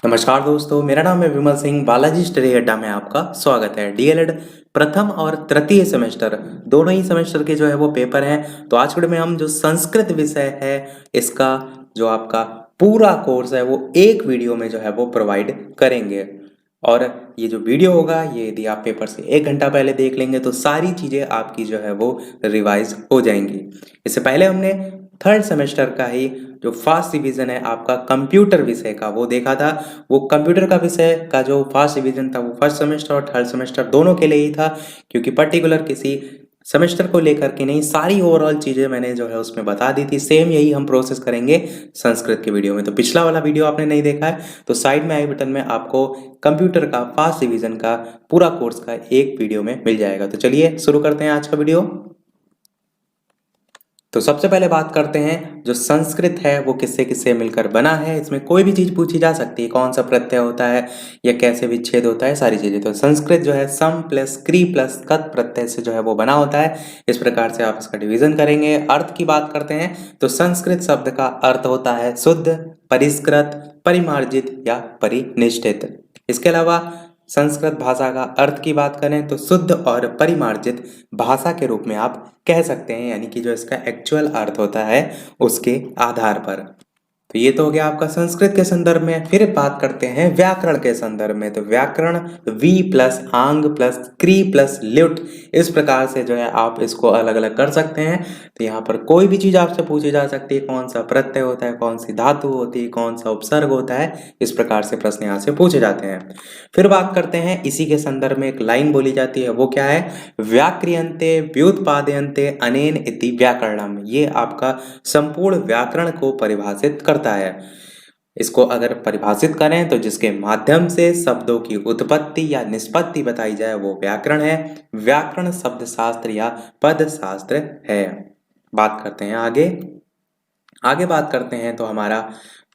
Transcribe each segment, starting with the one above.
नमस्कार दोस्तों, मेरा नाम है विमल सिंह। बालाजी स्टडी अड्डा में आपका स्वागत है। डीएलएड प्रथम और तृतीय सेमेस्टर दोनों ही सेमेस्टर के जो है वो पेपर हैं। तो आज के वीडियो में हम जो संस्कृत विषय है इसका जो आपका पूरा कोर्स है वो एक वीडियो में जो है वो प्रोवाइड करेंगे। और ये जो वीडियो होगा ये यदि आप पेपर से 1 घंटा पहले देख लेंगे तो सारी चीज़ें आपकी जो है वो रिवाइज हो जाएंगी। इससे पहले हमने थर्ड सेमेस्टर का ही जो फर्स्ट डिवीजन है आपका कंप्यूटर विषय का वो देखा था। वो कंप्यूटर का विषय का जो फर्स्ट डिवीजन था वो फर्स्ट सेमेस्टर और थर्ड सेमेस्टर दोनों के लिए ही था, क्योंकि पर्टिकुलर किसी सेमेस्टर को लेकर के नहीं, सारी ओवरऑल चीज़ें मैंने जो है उसमें बता दी थी। सेम यही हम प्रोसेस करेंगे संस्कृत के वीडियो में। तो पिछला वाला वीडियो आपने नहीं देखा है तो साइड में आई बटन में आपको कंप्यूटर का फर्स्ट डिवीजन का पूरा कोर्स का एक वीडियो में मिल जाएगा। तो चलिए शुरू करते हैं आज का वीडियो। तो सबसे पहले बात करते हैं जो संस्कृत है वो किससे किससे मिलकर बना है। इसमें कोई भी चीज़ पूछी जा सकती है, कौन सा प्रत्यय होता है या कैसे विच्छेद होता है, सारी चीज़ें। तो संस्कृत जो है सम प्लस क्री प्लस कत प्रत्यय से जो है वो बना होता है। इस प्रकार से आप इसका डिवीजन करेंगे। अर्थ की बात करते हैं तो संस्कृत शब्द का अर्थ होता है शुद्ध, परिष्कृत, परिमार्जित या परिनिष्ठित। इसके अलावा संस्कृत भाषा का अर्थ की बात करें तो शुद्ध और परिमार्जित भाषा के रूप में आप कह सकते हैं, यानी कि जो इसका एक्चुअल अर्थ होता है उसके आधार पर। तो ये तो हो गया आपका संस्कृत के संदर्भ में। फिर बात करते हैं व्याकरण के संदर्भ में। तो व्याकरण वी प्लस आंग प्लस क्री प्लस ल्युट, इस प्रकार से जो है आप इसको अलग अलग कर सकते हैं। तो यहाँ पर कोई भी चीज़ आपसे पूछी जा सकती है, कौन सा प्रत्यय होता है, कौन सी धातु होती है, कौन सा उपसर्ग होता है, इस प्रकार से प्रश्न यहाँ से पूछे जाते हैं। फिर बात करते हैं इसी के संदर्भ में एक लाइन बोली जाती है, वो क्या है, व्याक्रियन्ते व्युत्पादयन्ते अनेन इति व्याकरणम। ये आपका संपूर्ण व्याकरण को परिभाषित करता है। इसको अगर परिभाषित करें तो जिसके माध्यम से शब्दों की उत्पत्ति या निष्पत्ति बताई जाए वो व्याकरण है। व्याकरण शब्द शास्त्र या पद शास्त्र है। बात करते हैं आगे। आगे बात करते हैं तो हमारा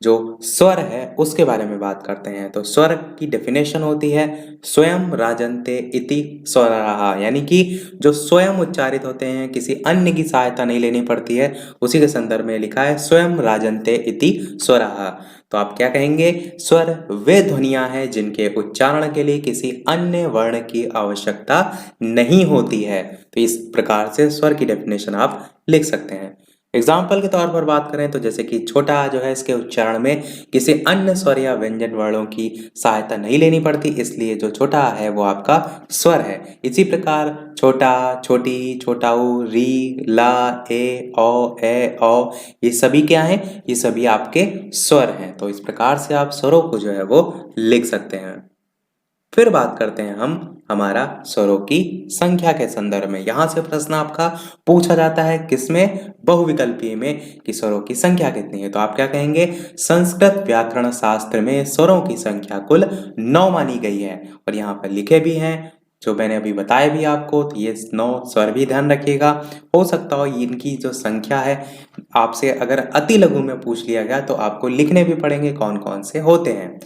जो स्वर है उसके बारे में बात करते हैं। तो स्वर की डेफिनेशन होती है स्वयं राजन्ते इति स्वरः, यानी कि जो स्वयं उच्चारित होते हैं, किसी अन्य की सहायता नहीं लेनी पड़ती है, उसी के संदर्भ में लिखा है स्वयं राजन्ते इति स्वरः। तो आप क्या कहेंगे, स्वर वे ध्वनियां हैं जिनके उच्चारण के लिए किसी अन्य वर्ण की आवश्यकता नहीं होती है। तो इस प्रकार से स्वर की डेफिनेशन आप लिख सकते हैं। एग्जाम्पल के तौर पर बात करें तो जैसे कि छोटा जो है इसके उच्चारण में किसी अन्य स्वर या व्यंजन वर्णों की सहायता नहीं लेनी पड़ती, इसलिए जो छोटा है वो आपका स्वर है। इसी प्रकार छोटा, छोटी, छोटाऊ, री, ला, ए, ओ, ये सभी क्या हैं, ये सभी आपके स्वर हैं। तो इस प्रकार से आप स्वरों को जो है वो लिख सकते हैं। फिर बात करते हैं हम हमारा स्वरों की संख्या के संदर्भ में। यहां से प्रश्न आपका पूछा जाता है किसमें, बहुविकल्पीय में, कि स्वरों की संख्या कितनी है। तो आप क्या कहेंगे, संस्कृत व्याकरण शास्त्र में स्वरों की संख्या कुल 9 मानी गई है। और यहाँ पर लिखे भी हैं जो मैंने अभी बताया भी आपको। तो ये 9 स्वर भी ध्यान रखिएगा। हो सकता हो इनकी जो संख्या है आपसे अगर अति लघु में पूछ लिया गया तो आपको लिखने भी पड़ेंगे कौन कौन से होते हैं।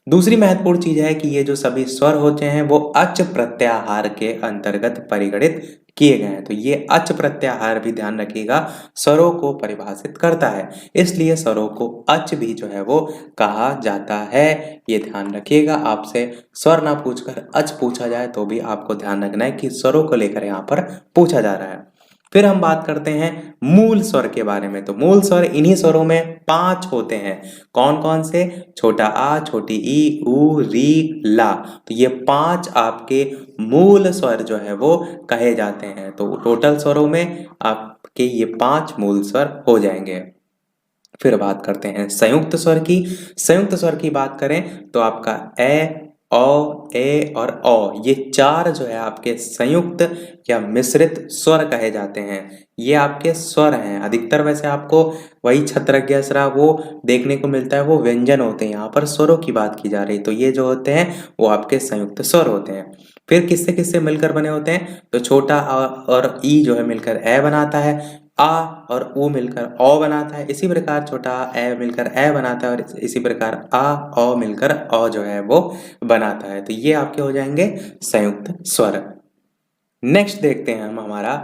दूसरी महत्वपूर्ण चीज है कि ये जो सभी स्वर होते हैं वो अच प्रत्याहार के अंतर्गत परिगणित किए गए हैं। तो ये अच प्रत्याहार भी ध्यान रखिएगा, स्वरों को परिभाषित करता है, इसलिए स्वरों को अच भी जो है वो कहा जाता है। ये ध्यान रखिएगा, आपसे स्वर ना पूछकर अच पूछा जाए तो भी आपको ध्यान रखना है कि स्वरों को लेकर यहाँ पर पूछा जा रहा है। फिर हम बात करते हैं मूल स्वर के बारे में। तो मूल स्वर इन्हीं स्वरों में 5 होते हैं। कौन कौन से, छोटा आ, छोटी ई, ऊ, री, ला। तो ये 5 आपके मूल स्वर जो है वो कहे जाते हैं। तो टोटल स्वरों में आपके ये 5 मूल स्वर हो जाएंगे। फिर बात करते हैं संयुक्त स्वर की। संयुक्त स्वर की बात करें तो आपका ए, ओ, ए और ओ, ये 4 जो है आपके संयुक्त या मिश्रित स्वर कहे जाते हैं। ये आपके स्वर हैं। अधिकतर वैसे आपको वही छत्रज्ञ वो देखने को मिलता है, वो व्यंजन होते हैं। यहाँ पर स्वरों की बात की जा रही है, तो ये जो होते हैं वो आपके संयुक्त स्वर होते हैं। फिर किससे किससे मिलकर बने होते हैं, तो छोटा और ई जो है मिलकर ए बनाता है, आ और ऊ मिलकर ओ बनाता है। इसी प्रकार छोटा ए मिलकर ए बनाता है और इसी प्रकार आ ओ मिलकर ओ जो है वो बनाता है। तो ये आपके हो जाएंगे संयुक्त स्वर। नेक्स्ट देखते हैं हम हमारा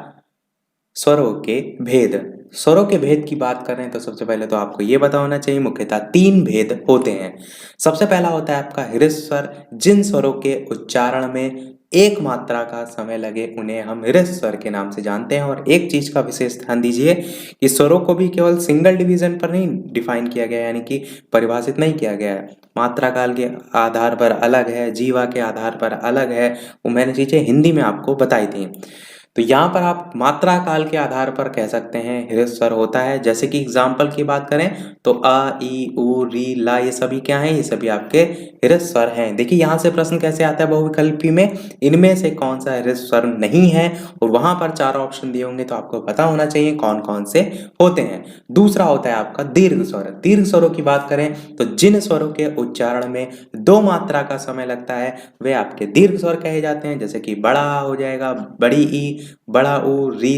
स्वरों के भेद। स्वरों के भेद की बात करें तो सबसे पहले तो आपको ये पता होना चाहिए मुख्यतः 3 भेद होते हैं। सबसे पहला होता है आपका हृस्व स्वर, जिन स्वरों के उच्चारण में एक मात्रा का समय लगे उन्हें हम हृस्व स्वर के नाम से जानते हैं। और एक चीज का विशेष ध्यान दीजिए कि स्वरों को भी केवल सिंगल डिवीजन पर नहीं डिफाइन किया गया है, यानी कि परिभाषित नहीं किया गया है। मात्रा काल के आधार पर अलग है, जीवा के आधार पर अलग है, वो मैंने चीजें हिंदी में आपको बताई थी। तो यहाँ पर आप मात्रा काल के आधार पर कह सकते हैं हृस्व स्वर होता है। जैसे कि एग्जाम्पल की बात करें तो अ, ई, उ, री, ला, ये सभी क्या हैं? ये सभी आपके हृस्व स्वर हैं। देखिए यहाँ से प्रश्न कैसे आता है बहुविकल्पी में, इनमें से कौन सा हृस्व स्वर नहीं है, और वहां पर 4 ऑप्शन दिए होंगे तो आपको पता होना चाहिए कौन कौन से होते हैं। दूसरा होता है आपका दीर्घ स्वर। दीर्घ स्वरों की बात करें तो जिन स्वरों के उच्चारण में 2 मात्रा का समय लगता है वे आपके दीर्घ स्वर कहे जाते हैं। जैसे कि बड़ा हो जाएगा, बड़ी ई, बड़ा ऊ, री,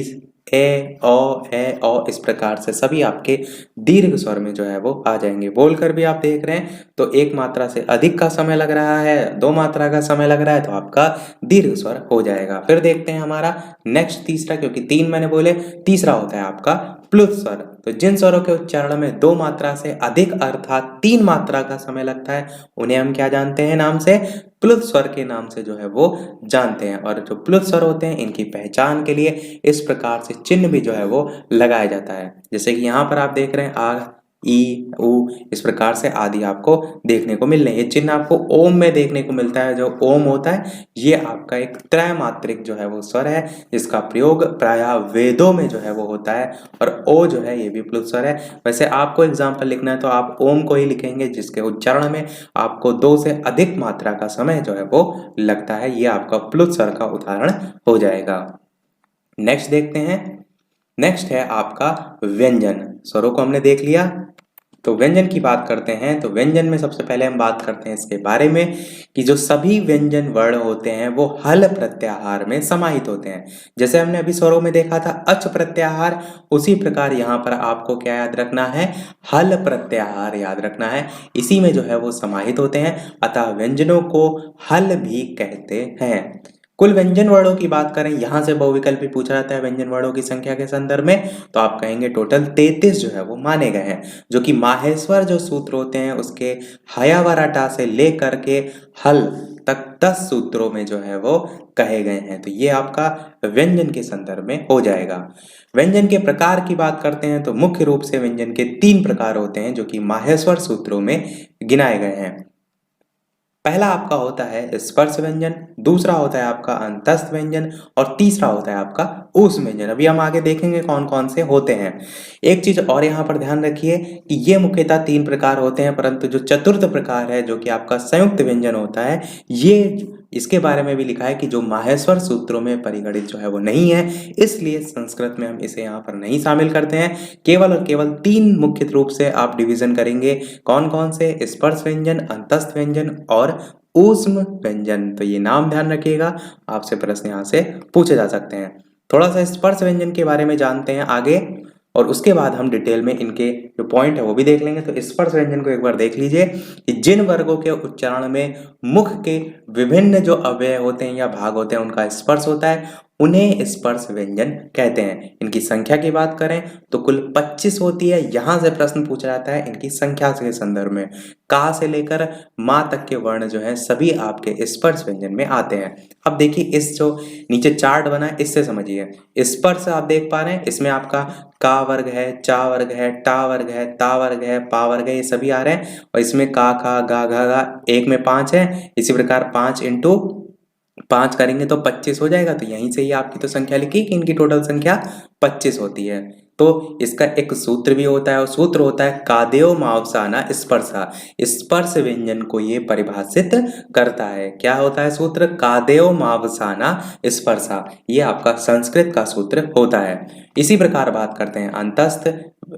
ए, ओ, इस प्रकार से सभी आपके दीर्घ स्वर में जो है वो आ जाएंगे। बोलकर भी आप देख रहे हैं तो एक मात्रा से अधिक का समय लग रहा है, 2 मात्रा का समय लग रहा है तो आपका दीर्घ स्वर हो जाएगा। फिर देखते हैं हमारा नेक्स्ट तीसरा, क्योंकि 3 मैंने बोले, तीसरा होता है आपका प्लुत स्वर। तो जिन स्वरों के उच्चारण में 2 मात्रा से अधिक अर्थात 3 मात्रा का समय लगता है उन्हें हम क्या जानते हैं नाम से? प्लुत स्वर के नाम से जो है वो जानते हैं। और जो प्लुत स्वर होते हैं इनकी पहचान के लिए इस प्रकार से चिन्ह भी जो है वो लगाया जाता है। जैसे कि यहाँ पर आप देख रहे हैं आ, ई, उ, इस प्रकार से आदि आपको देखने को मिल रहे हैं। ये चिन्ह आपको ओम में देखने को मिलता है। जो ओम होता है ये आपका एक त्रैमात्रिक जो है वो स्वर है, जिसका प्रयोग प्रायः वेदों में जो है वो होता है। और ओ जो है ये भी प्लुत स्वर है। वैसे आपको एग्जाम्पल लिखना है तो आप ओम को ही लिखेंगे, जिसके उच्चारण में आपको 2 से अधिक मात्रा का समय जो है वो लगता है। ये आपका प्लुत स्वर का उदाहरण हो जाएगा। नेक्स्ट देखते हैं। नेक्स्ट है आपका व्यंजन। स्वरों को हमने देख लिया, तो व्यंजन की बात करते हैं। तो व्यंजन में सबसे पहले हम बात करते हैं इसके बारे में कि जो सभी व्यंजन वर्ण होते हैं वो हल प्रत्याहार में समाहित होते हैं। जैसे हमने अभी स्वरों में देखा था अच प्रत्याहार, उसी प्रकार यहाँ पर आपको क्या याद रखना है? हल प्रत्याहार याद रखना है। इसी में जो है वो समाहित होते हैं, अतः व्यंजनों को हल भी कहते हैं। कुल व्यंजन वर्णों की बात करें, यहां से बहुविकल्पी पूछा जाता है व्यंजन वर्णों की संख्या के संदर्भ में, तो आप कहेंगे टोटल 33 जो है वो माने गए हैं, जो कि माहेश्वर जो सूत्र होते हैं उसके हयावराटा से लेकर के हल तक 10 सूत्रों में जो है वो कहे गए हैं। तो ये आपका व्यंजन के संदर्भ में हो जाएगा। व्यंजन के प्रकार की बात करते हैं तो मुख्य रूप से व्यंजन के 3 प्रकार होते हैं जो कि माहेश्वर सूत्रों में गिनाए गए हैं। पहला आपका होता है स्पर्श व्यंजन, दूसरा होता है आपका अंतस्थ व्यंजन, और तीसरा होता है आपका ऊष्म व्यंजन। अभी हम आगे देखेंगे कौन कौन से होते हैं। एक चीज और यहाँ पर ध्यान रखिए कि ये मुख्यतः 3 प्रकार होते हैं, परंतु जो चतुर्थ प्रकार है जो कि आपका संयुक्त व्यंजन होता है, ये इसके बारे में भी लिखा है कि जो माहेश्वर सूत्रों में परिगणित जो है वो नहीं है, इसलिए संस्कृत में हम इसे यहाँ पर नहीं शामिल करते हैं। केवल और केवल 3 मुख्य रूप से आप डिवीजन करेंगे, कौन कौन से? स्पर्श व्यंजन, अंतस्थ व्यंजन और ऊष्म व्यंजन। तो ये नाम ध्यान रखिएगा, आपसे प्रश्न यहाँ से पूछे जा सकते हैं। थोड़ा सा स्पर्श व्यंजन के बारे में जानते हैं आगे, और उसके बाद हम डिटेल में इनके जो पॉइंट है वो भी देख लेंगे। तो स्पर्श व्यंजन को एक बार देख लीजिए कि जिन वर्गों के उच्चारण में मुख के विभिन्न जो अवयव होते हैं या भाग होते हैं उनका स्पर्श होता है, उन्हें स्पर्श व्यंजन कहते हैं। इनकी संख्या की बात करें तो कुल 25 होती है। यहां से प्रश्न पूछा जाता है इनकी संख्या के संदर्भ में। का से लेकर मां तक के वर्ण जो है सभी आपके स्पर्श व्यंजन में आते हैं। अब देखिए इस जो नीचे चार्ट बना है इससे समझिए। स्पर्श आप देख पा रहे हैं, इसमें आपका का वर्ग है, चा वर्ग है, टा वर्ग है, ता वर्ग है, पा वर्ग है, ये सभी आ रहे हैं। और इसमें का, खा, गा, घा, गा, एक में 5 है। इसी प्रकार 5 इंटू 5 करेंगे तो 25 हो जाएगा। तो यहीं से ही आपकी तो संख्या लिखी कि इनकी टोटल संख्या 25 होती है। तो इसका एक सूत्र भी होता है, और सूत्र होता है कादेव मावसाना स्पर्शा। स्पर्श व्यंजन को ये परिभाषित करता है। क्या होता है सूत्र? कादेव मावसाना स्पर्शा। ये आपका संस्कृत का सूत्र होता है। इसी प्रकार बात करते हैं अंतस्थ,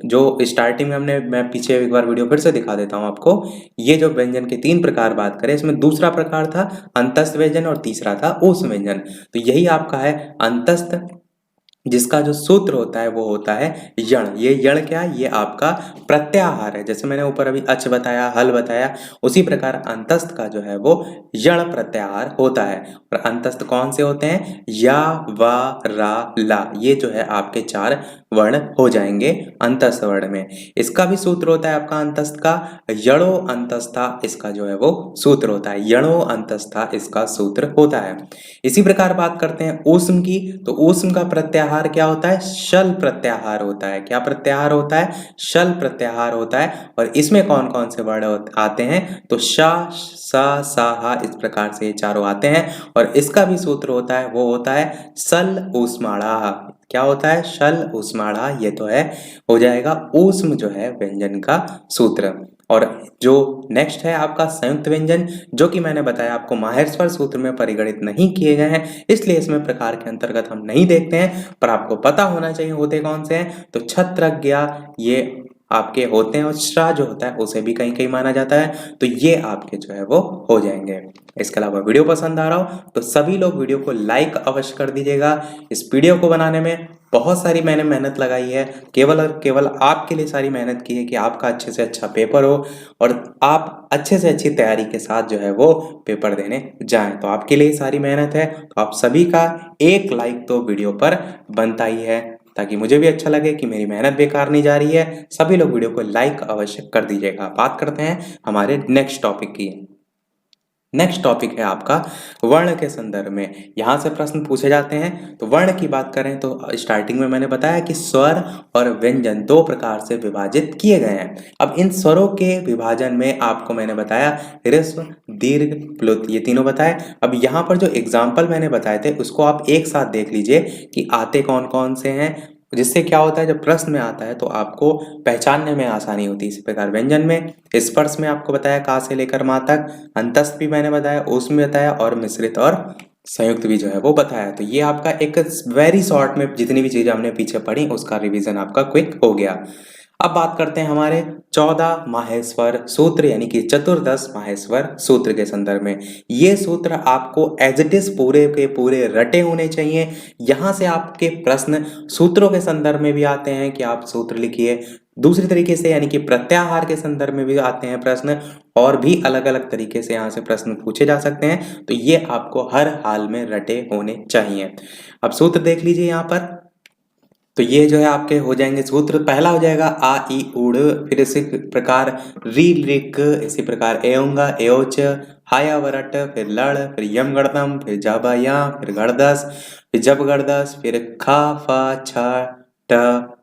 जो स्टार्टिंग में हमने, मैं पीछे एक बार वीडियो फिर से दिखा देता हूं आपको। ये जो व्यंजन के 3 प्रकार बात करें, इसमें दूसरा प्रकार था अंतस्थ व्यंजन और तीसरा था ऊष्म व्यंजन। तो यही आपका है अंतस्थ जिसका जो सूत्र होता है वो होता है यण। ये यण क्या है? ये आपका प्रत्याहार है। जैसे मैंने ऊपर अभी अच बताया, हल बताया, उसी प्रकार अंतस्थ का जो है वो यण प्रत्याहार होता है। और अंतस्थ कौन से होते हैं? या, वा, रा, ला। ये जो है आपके 4 वर्ण हो जाएंगे अंतस्थ वर्ण में। इसका भी सूत्र होता है आपका अंतस्थ का यणो अंतस्था, इसका जो है वो सूत्र होता है। यणो अंतस्था इसका सूत्र होता है। इसी प्रकार बात करते हैं ऊष्म की, तो ऊष्म का प्रत्याहार क्या होता है? शल प्रत्याहार होता है। क्या प्रत्याहार होता है? शल प्रत्याहार होता है। और इसमें कौन कौन से वर्ण आते हैं? तो श, सा, सा, हा, इस प्रकार से ये चारों आते हैं। और इसका भी सूत्र होता है, वो होता है सल ऊष्माणा। क्या होता है? शल ऊष्माणा। ये तो है, हो जाएगा ऊष्म जो है व्यंजन का सूत्र। और जो नेक्स्ट है आपका संयुक्त व्यंजन, जो कि मैंने बताया आपको माहेश्वर सूत्र में परिगणित नहीं किए गए हैं, इसलिए इसमें प्रकार के अंतर्गत हम नहीं देखते हैं, पर आपको पता होना चाहिए होते कौन से हैं। तो छत्रज्ञा ये आपके होते हैं, और श्रा जो होता है उसे भी कहीं कहीं माना जाता है। तो ये आपके जो है वो हो जाएंगे। इसके अलावा वीडियो पसंद आ रहा हो तो सभी लोग वीडियो को लाइक अवश्य कर दीजिएगा। इस वीडियो को बनाने में बहुत सारी मैंने मेहनत लगाई है, केवल और केवल आपके लिए सारी मेहनत की है कि आपका अच्छे से अच्छा पेपर हो और आप अच्छे से अच्छी तैयारी के साथ जो है वो पेपर देने जाएं। तो आपके लिए सारी मेहनत है, तो आप सभी का एक लाइक तो वीडियो पर बनता ही है, ताकि मुझे भी अच्छा लगे कि मेरी मेहनत बेकार नहीं जा रही है। सभी लोग वीडियो को लाइक अवश्य कर दीजिएगा। बात करते हैं हमारे नेक्स्ट टॉपिक की। नेक्स्ट टॉपिक है आपका वर्ण के संदर्भ में। यहाँ से प्रश्न पूछे जाते हैं। तो वर्ण की बात करें तो स्टार्टिंग में मैंने बताया कि स्वर और व्यंजन 2 प्रकार से विभाजित किए गए हैं। अब इन स्वरों के विभाजन में आपको मैंने बताया ह्रस्व, दीर्घ, प्लुत, ये तीनों बताए। अब यहाँ पर जो एग्जाम्पल मैंने बताए थे उसको आप एक साथ देख लीजिए कि आते कौन कौन से हैं, जिससे क्या होता है जब प्रश्न में आता है तो आपको पहचानने में आसानी होती है। इसी प्रकार व्यंजन में स्पर्श में आपको बताया का से लेकर माँ तक, अंतस्थ भी मैंने बताया, ऊष्म भी बताया, और मिश्रित और संयुक्त भी जो है वो बताया। तो ये आपका एक वेरी शॉर्ट में जितनी भी चीजें हमने पीछे पढ़ी उसका रिवीजन आपका क्विक हो गया। अब बात करते हैं हमारे 14 माहेश्वर सूत्र यानी कि चतुर्दश माहेश्वर सूत्र के संदर्भ में। ये सूत्र आपको एज इट इज पूरे के पूरे रटे होने चाहिए। यहाँ से आपके प्रश्न सूत्रों के संदर्भ में भी आते हैं कि आप सूत्र लिखिए, दूसरी तरीके से यानी कि प्रत्याहार के संदर्भ में भी आते हैं प्रश्न, और भी अलग अलग तरीके से यहाँ से प्रश्न पूछे जा सकते हैं। तो ये आपको हर हाल में रटे होने चाहिए। अब सूत्र देख लीजिए यहाँ पर। तो ये जो है आपके हो जाएंगे सूत्र। पहला हो जाएगा आ ई उड़, फिर इसी प्रकार री ऋक, इसी प्रकार एऊंगा एओच, हाया वरट, फिर लड़, फिर यम गणतम, फिर जाबा या, फिर गणदस, फिर जब गणदस, फिर खा फा छ ट,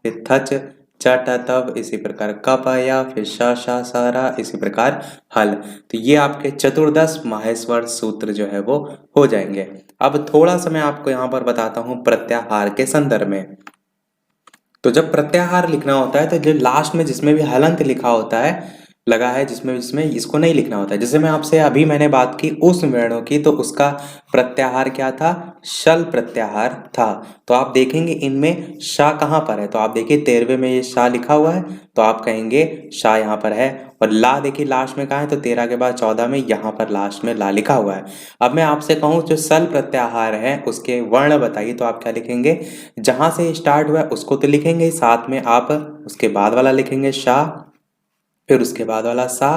फिर थच चट तब, इसी प्रकार कपाया, फिर शा शा सारा, इसी प्रकार हल। तो ये आपके चतुर्दश माहेश्वर सूत्र जो है वो हो जाएंगे। अब थोड़ा सा मैं आपको यहाँ पर बताता हूँ प्रत्याहार के संदर्भ में। तो जब प्रत्याहार लिखना होता है तो जो लास्ट में जिसमें भी हलंत लिखा होता है लगा है, जिसमें जिसमें इसको नहीं लिखना होता है। जैसे मैं आपसे अभी मैंने बात की उस वर्णों की, तो उसका प्रत्याहार क्या था? शल प्रत्याहार था। तो आप देखेंगे इनमें शा कहाँ पर है, तो आप देखिए 13वें में ये शा लिखा हुआ है, तो आप कहेंगे शा यहाँ पर है। और ला देखिए लास्ट में कहाँ है, तो 13 के बाद 14 में यहाँ पर लास्ट में ला लिखा हुआ है। अब मैं आपसे कहूँ जो सल प्रत्याहार है उसके वर्ण बताइए, तो आप क्या लिखेंगे? जहां से स्टार्ट हुआ है उसको तो लिखेंगे, साथ में आप उसके बाद वाला लिखेंगे शा, फिर उसके बाद वाला सा,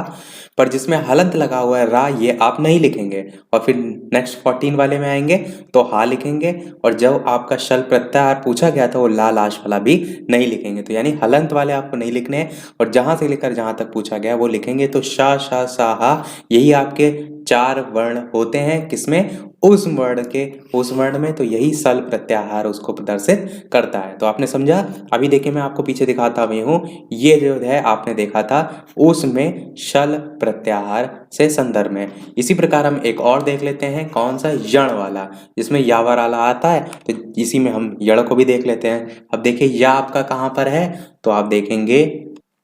पर जिसमें हलंत लगा हुआ है रा, ये आप नहीं लिखेंगे। और फिर नेक्स्ट 14 वाले में आएंगे तो हा लिखेंगे, और जब आपका शल प्रत्याहार पूछा गया था वो ला लास्ट वाला भी नहीं लिखेंगे। तो यानी हलंत वाले आपको नहीं लिखने हैं, और जहां से लेकर जहां तक पूछा गया वो लिखेंगे। तो शा शा सा हा, यही आपके 4 वर्ण होते हैं किसमें? उस वर्ण के, उस वर्ण में। तो यही सल प्रत्याहार उसको प्रदर्शित करता है। तो आपने समझा? अभी देखिए मैं आपको पीछे दिखाता भी हूँ, ये जो है आपने देखा था उसमें शल प्रत्याहार से संदर्भ में। इसी प्रकार हम एक और देख लेते हैं, कौन सा? यण वाला, जिसमें यावर वाला आता है। तो इसी में हम यण को भी देख लेते हैं। अब देखिए या आपका कहाँ पर है, तो आप देखेंगे,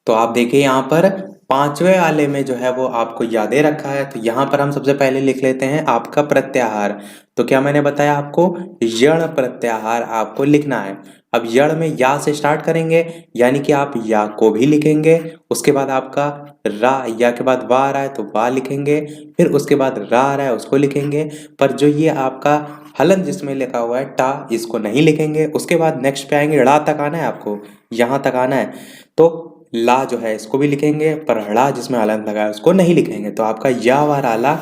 तो आप देखिए यहाँ पर 5वें वाले में जो है वो आपको या दे रखा है। तो यहाँ पर हम सबसे पहले लिख लेते हैं आपका प्रत्याहार। तो क्या मैंने बताया आपको? यण प्रत्याहार आपको लिखना है। अब यण में या से स्टार्ट करेंगे, यानी कि आप या को भी लिखेंगे, उसके बाद आपका रा, या के बाद वा आ रहा है तो वा लिखेंगे, फिर उसके बाद रा आ रहा है उसको लिखेंगे। पर जो ये आपका हलन जिसमें लिखा हुआ है टा, इसको नहीं लिखेंगे। उसके बाद नेक्स्ट पे आएंगे, ड़ा तक आना है आपको, यहाँ तक आना है, तो ला जो है इसको भी लिखेंगे, पर ड़ा जिसमें हलन लगा है उसको नहीं लिखेंगे। तो आपका या व रा ला,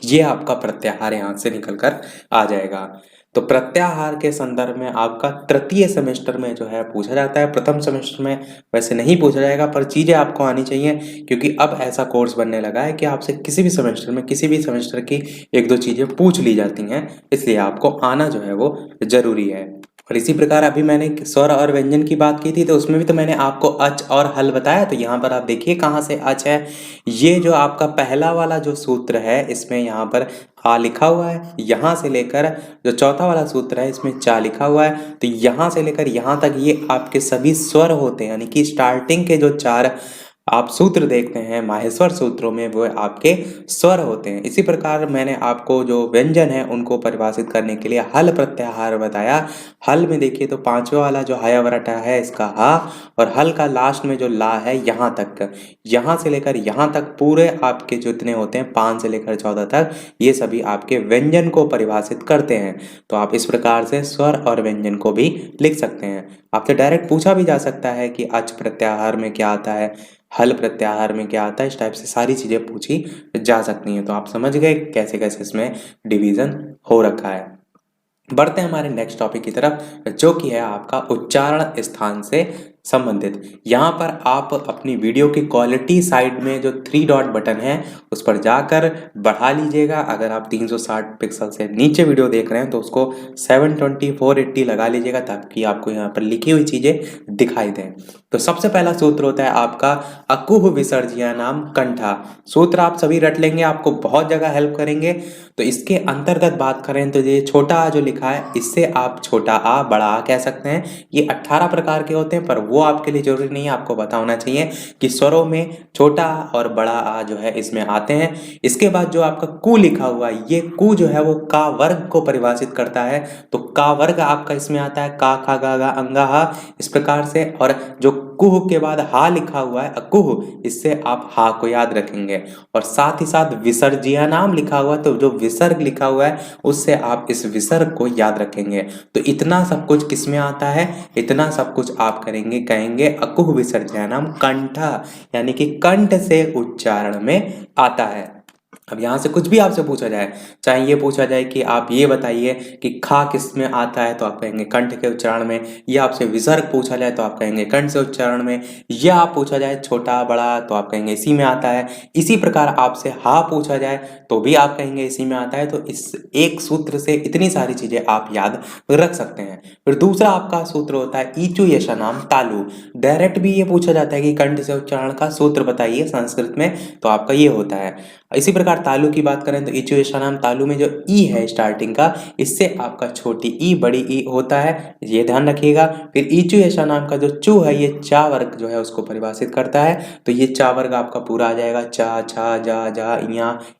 ये आपका प्रत्याहार यहाँ से निकल कर आ जाएगा। तो प्रत्याहार के संदर्भ में आपका तृतीय सेमेस्टर में जो है पूछा जाता है, प्रथम सेमेस्टर में वैसे नहीं पूछा जाएगा, पर चीज़ें आपको आनी चाहिए, क्योंकि अब ऐसा कोर्स बनने लगा है कि आपसे किसी भी सेमेस्टर में किसी भी सेमेस्टर की एक दो चीज़ें पूछ ली जाती हैं, इसलिए आपको आना जो है वो जरूरी है। और इसी प्रकार अभी मैंने स्वर और व्यंजन की बात की थी, तो उसमें भी तो मैंने आपको अच और हल बताया। तो यहाँ पर आप देखिए कहाँ से अच है, ये जो आपका पहला वाला जो सूत्र है इसमें यहाँ पर आ लिखा हुआ है, यहाँ से लेकर जो चौथा वाला सूत्र है इसमें चा लिखा हुआ है। तो यहाँ से लेकर यहाँ तक ये आपके सभी स्वर होते हैं, यानी कि स्टार्टिंग के जो चार आप सूत्र देखते हैं माहेश्वर सूत्रों में, वो आपके स्वर होते हैं। इसी प्रकार मैंने आपको जो व्यंजन है उनको परिभाषित करने के लिए हल प्रत्याहार बताया। हल में देखिए तो पांचवा वाला जो हयावरटा है इसका हा, और हल का लास्ट में जो ला है यहाँ तक, यहाँ से लेकर यहाँ तक पूरे आपके जितने होते हैं 5 से लेकर 14 तक, ये सभी आपके व्यंजन को परिभाषित करते हैं। तो आप इस प्रकार से स्वर और व्यंजन को भी लिख सकते हैं। आपसे डायरेक्ट पूछा भी जा सकता है कि अच प्रत्याहार में क्या आता है, हल प्रत्याहार में क्या आता है, इस टाइप से सारी चीजें पूछी जा सकती हैं। तो आप समझ गए कैसे कैसे इसमें डिवीजन हो रखा है। बढ़ते हैं हमारे नेक्स्ट टॉपिक की तरफ, जो कि है आपका उच्चारण स्थान से संबंधित। यहाँ पर आप अपनी वीडियो की क्वालिटी साइड में जो 3 डॉट बटन है उस पर जाकर बढ़ा लीजिएगा। अगर आप 360 पिक्सल से नीचे वीडियो देख रहे हैं तो उसको 720 480 लगा लीजिएगा, ताकि आपको यहाँ पर लिखी हुई चीजें दिखाई दें। तो सबसे पहला सूत्र होता है आपका अकुह विसर्जयानाम कंठा। सूत्र आप सभी रट लेंगे, आपको बहुत जगह हेल्प करेंगे। तो इसके अंतर्गत बात करें तो ये छोटा आ जो लिखा है, इससे आप छोटा आ बड़ा आ कह सकते हैं। ये 18 प्रकार के होते हैं, पर वो आपके लिए जरूरी नहीं है। आपको पता होना चाहिए कि स्वरों में छोटा आ और बड़ा आ जो है इसमें आते हैं। इसके बाद जो आपका कु लिखा हुआ है, ये कु जो है वो का वर्ग को परिभाषित करता है। तो का वर्ग आपका इसमें आता है, का खा गा गा अंगा हा, इस प्रकार से। और जो कुह के बाद हा लिखा हुआ है अकुह, इससे आप हा को याद रखेंगे। और साथ ही साथ विसर्जिया नाम लिखा हुआ है, तो जो विसर्ग लिखा हुआ है उससे आप इस विसर्ग को याद रखेंगे। तो इतना सब कुछ किसमें आता है, इतना सब कुछ आप करेंगे, कहेंगे अकुह विसर्जिया नाम कंठा, यानी कि कंठ से उच्चारण में आता है। अब यहाँ से कुछ भी आपसे पूछा जाए, चाहे ये पूछा जाए कि आप ये बताइए कि खा किस में आता है, तो आप कहेंगे कंठ के उच्चारण में। या आपसे विसर्ग पूछा जाए तो आप कहेंगे कंठ से उच्चारण में। या आप पूछा जाए छोटा बड़ा तो आप कहेंगे इसी में आता है। इसी प्रकार आपसे हा पूछा जाए तो भी आप कहेंगे इसी में आता है। तो इस एक सूत्र से इतनी सारी चीजें आप याद रख सकते हैं। फिर दूसरा आपका सूत्र होता है ईचु यशानाम तालु। डायरेक्ट भी ये पूछा जाता है कि कंठ से उच्चारण का सूत्र बताइए संस्कृत में, तो आपका ये होता है। इसी प्रकार तालु की बात करें तो ईचु यशानाम तालु में जो ई है स्टार्टिंग का, इससे आपका छोटी ई बड़ी ई होता है, ये ध्यान रखिएगा। फिर ईचु यशानाम का जो चू है, ये चा वर्ग जो है उसको परिभाषित करता है। तो ये चा वर्ग आपका पूरा आ जाएगा, चा छा जा जा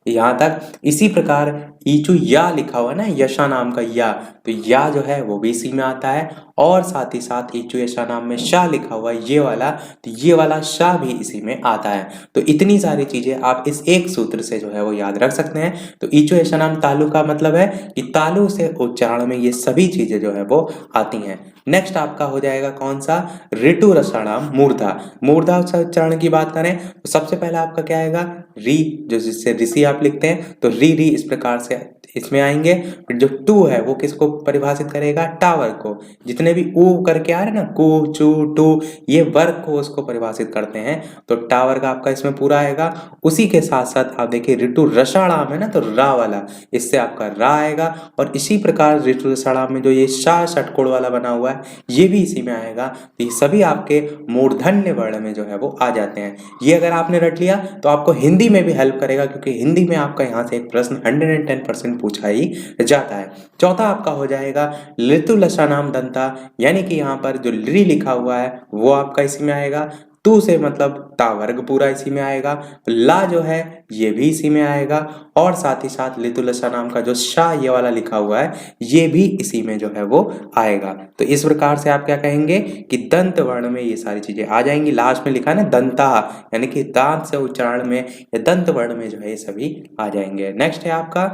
यहाँ तक। इसी प्रकार ईचु या लिखा हुआ है ना, यशा नाम का या, तो या जो है वो भी इसी में आता है। और साथ ही साथ ईचु यशा नाम में शा लिखा हुआ है ये वाला, तो ये वाला शा भी इसी में आता है। तो इतनी सारी चीजें आप इस एक सूत्र से जो है वो याद रख सकते हैं। तो ईचु यशा नाम तालु का मतलब है कि तालु से उच्चारण में ये सभी चीजें जो है वो आती हैं। नेक्स्ट आपका हो जाएगा कौन सा, ऋतु रसाणाम मूर्धा। मूर्धा उच्चारण की बात करें तो सबसे पहला आपका क्या आएगा, री, जो जिससे ऋषि आप लिखते हैं, तो री री इस प्रकार से इसमें आएंगे। फिर जो टू है वो किसको परिभाषित करेगा, टावर को। जितने भी ऊ करके आ रहे हैं ना, कु चू टू, ये वर्ग को उसको परिभाषित करते हैं। तो टावर का आपका इसमें पूरा आएगा। उसी के साथ साथ आप देखिए ऋतु रसाणाम है ना, तो रा वाला, इससे आपका रा आएगा। और इसी प्रकार ऋतु रसाणाम में जो ये शा षटकोण वाला बना हुआ है, ये भी इसी में आएगा। तो ये सभी आपके मूर्धन्य वर्ण में जो है वो आ जाते हैं। ये अगर आपने रट लिया तो आपको हिंदी में भी हेल्प करेगा, क्योंकि हिंदी में आपका यहाँ से एक प्रश्न 110% पूछा ही जाता है। चौथा आपका हो जाएगा ऋतु लसानाम दंता, यानी कि यहाँ पर जो ली लिखा हुआ है वो आपका इसी में आएगा। तू से मतलब ता वर्ग पूरा इसी में आएगा। ला जो है ये भी इसी में आएगा। और साथ ही साथ लितुलसा नाम का जो शाह ये वाला लिखा हुआ है, ये भी इसी में जो है वो आएगा। तो इस प्रकार से आप क्या कहेंगे कि दंत वर्ण में ये सारी चीजें आ जाएंगी। लास्ट में लिखा है ना दंता, यानी कि दांत से उच्चारण में या दंत वर्ण में जो है ये सभी आ जाएंगे। नेक्स्ट है आपका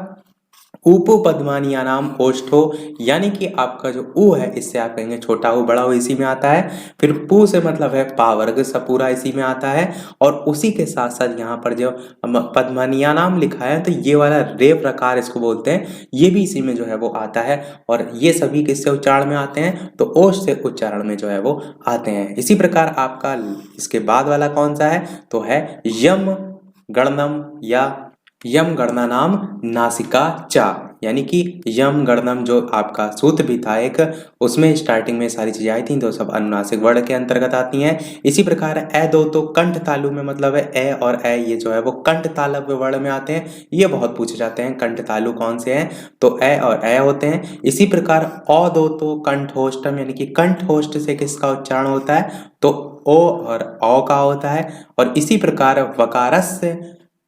उपपद्मानीयानाम ओष्ठो, यानी कि आपका जो उ है इससे आप कहेंगे छोटा ऊ बड़ा ऊ इसी में आता है। फिर पू से मतलब है पा वर्ग सब पूरा इसी में आता है। और उसी के साथ साथ यहाँ पर जो पद्मानीयानाम लिखा है तो ये वाला रे प्रकार इसको बोलते हैं, ये भी इसी में जो है वो आता है। और ये सभी किससे उच्चारण में आते हैं, तो ओष्ठ से उच्चारण में जो है वो आते हैं। इसी प्रकार आपका इसके बाद वाला कौन सा है, तो है यम गणनम या यम गणनानाम नासिका चा, यानी कि यम गणनम जो आपका सूत्र भी था एक, उसमें स्टार्टिंग में सारी चीजें आई थी तो सब अनुनासिक वर्ण के अंतर्गत आती हैं। इसी प्रकार ए दो तो कंठ तालु में मतलब है ए और ए, ये जो है वो कंठ तालव्य वर्ण में आते हैं। ये बहुत पूछे जाते हैं कंठ तालु कौन से हैं, तो ए और ए होते हैं। इसी प्रकार अ दो तो कंठोष्टम, यानी कि कंठोष्ट से किसका उच्चारण होता है, तो ओ और औ का होता है। और इसी प्रकार वकारस से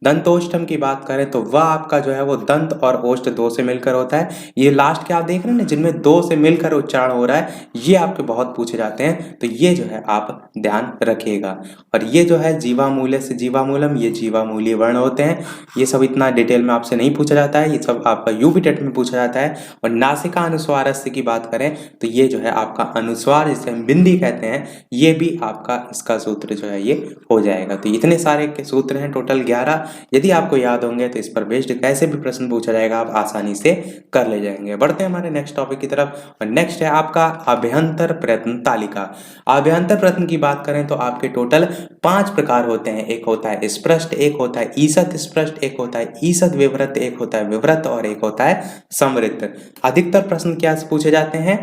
दंतोष्टम की बात करें तो वह आपका जो है वो दंत और ओष्ठ दो से मिलकर होता है। ये लास्ट के आप देख रहे हैं ना जिनमें दो से मिलकर उच्चारण हो रहा है, ये आपके बहुत पूछे जाते हैं, तो ये जो है आप ध्यान रखिएगा। और ये जो है जीवामूल्य से जीवामूलम, ये जीवामूलीय वर्ण होते हैं। ये सब इतना डिटेल में आपसे नहीं पूछा जाता है, ये सब आपका यूपी टेट में पूछा जाता है। और नासिका अनुस्वारस्य की बात करें तो ये जो है आपका अनुस्वार जिसे हम बिंदी कहते हैं, ये भी आपका इसका सूत्र जो है ये हो जाएगा। तो इतने सारे के सूत्र हैं टोटल 11। यदि आपको याद होंगे तो इस पर बेस्ड कैसे भी प्रश्न पूछा जाएगा आप आसानी से कर ले जाएंगे। बढ़ते हैं हमारे नेक्स्ट टॉपिक की तरफ, और नेक्स्ट है आपका अभ्यंतर प्रयत्न तालिका। अभ्यंतर प्रयत्न की बात करें तो आपके टोटल 5 प्रकार होते हैं। एक होता है स्पृष्ट, एक होता है ईसत स्पृष्ट, एक होता है ईसत विवृत, एक होता है विवृत और एक होता है समृद्ध। अधिकतर प्रश्न क्या पूछे जाते हैं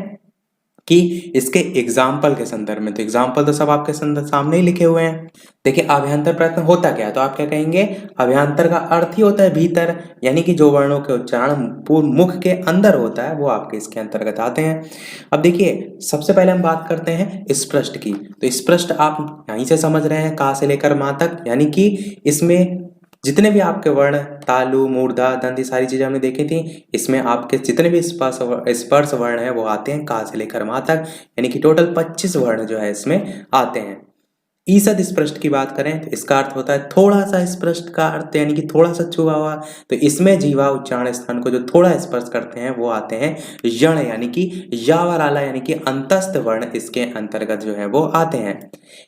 कि इसके एग्जाम्पल के संदर्भ में, तो एग्जाम्पल तो सब आपके सामने ही लिखे हुए हैं। देखिए अभ्यंतर प्रयत्न होता क्या है, तो आप क्या कहेंगे, अभ्यंतर का अर्थ ही होता है भीतर, यानी कि जो वर्णों के उच्चारण पूर्ण मुख के अंदर होता है वो आपके इसके अंतर्गत आते हैं। अब देखिए सबसे पहले हम बात करते हैं स्पृष्ट की। तो स्पृष्ट आप यहीं से समझ रहे हैं का से लेकर मां तक, यानी कि इसमें जितने भी आपके वर्ण तालु मूर्धा दंत, ये सारी चीजें हमने देखी थी। इसमें आपके जितने भी स्पर्श वर्ण है वो आते हैं का से लेकर मां तक, यानी कि टोटल 25 वर्ण जो है इसमें आते हैं। ईसद स्पृष्ट की बात करें तो इसका अर्थ होता है थोड़ा सा स्पृष्ट का अर्थ, यानी कि थोड़ा सा छुआ हुआ। तो इसमें जीवा उच्चारण स्थान को जो थोड़ा स्पर्श करते हैं वो आते हैं यण, यानी कि या व लाला, यानी कि अंतस्थ वर्ण इसके अंतर्गत जो है वो आते हैं।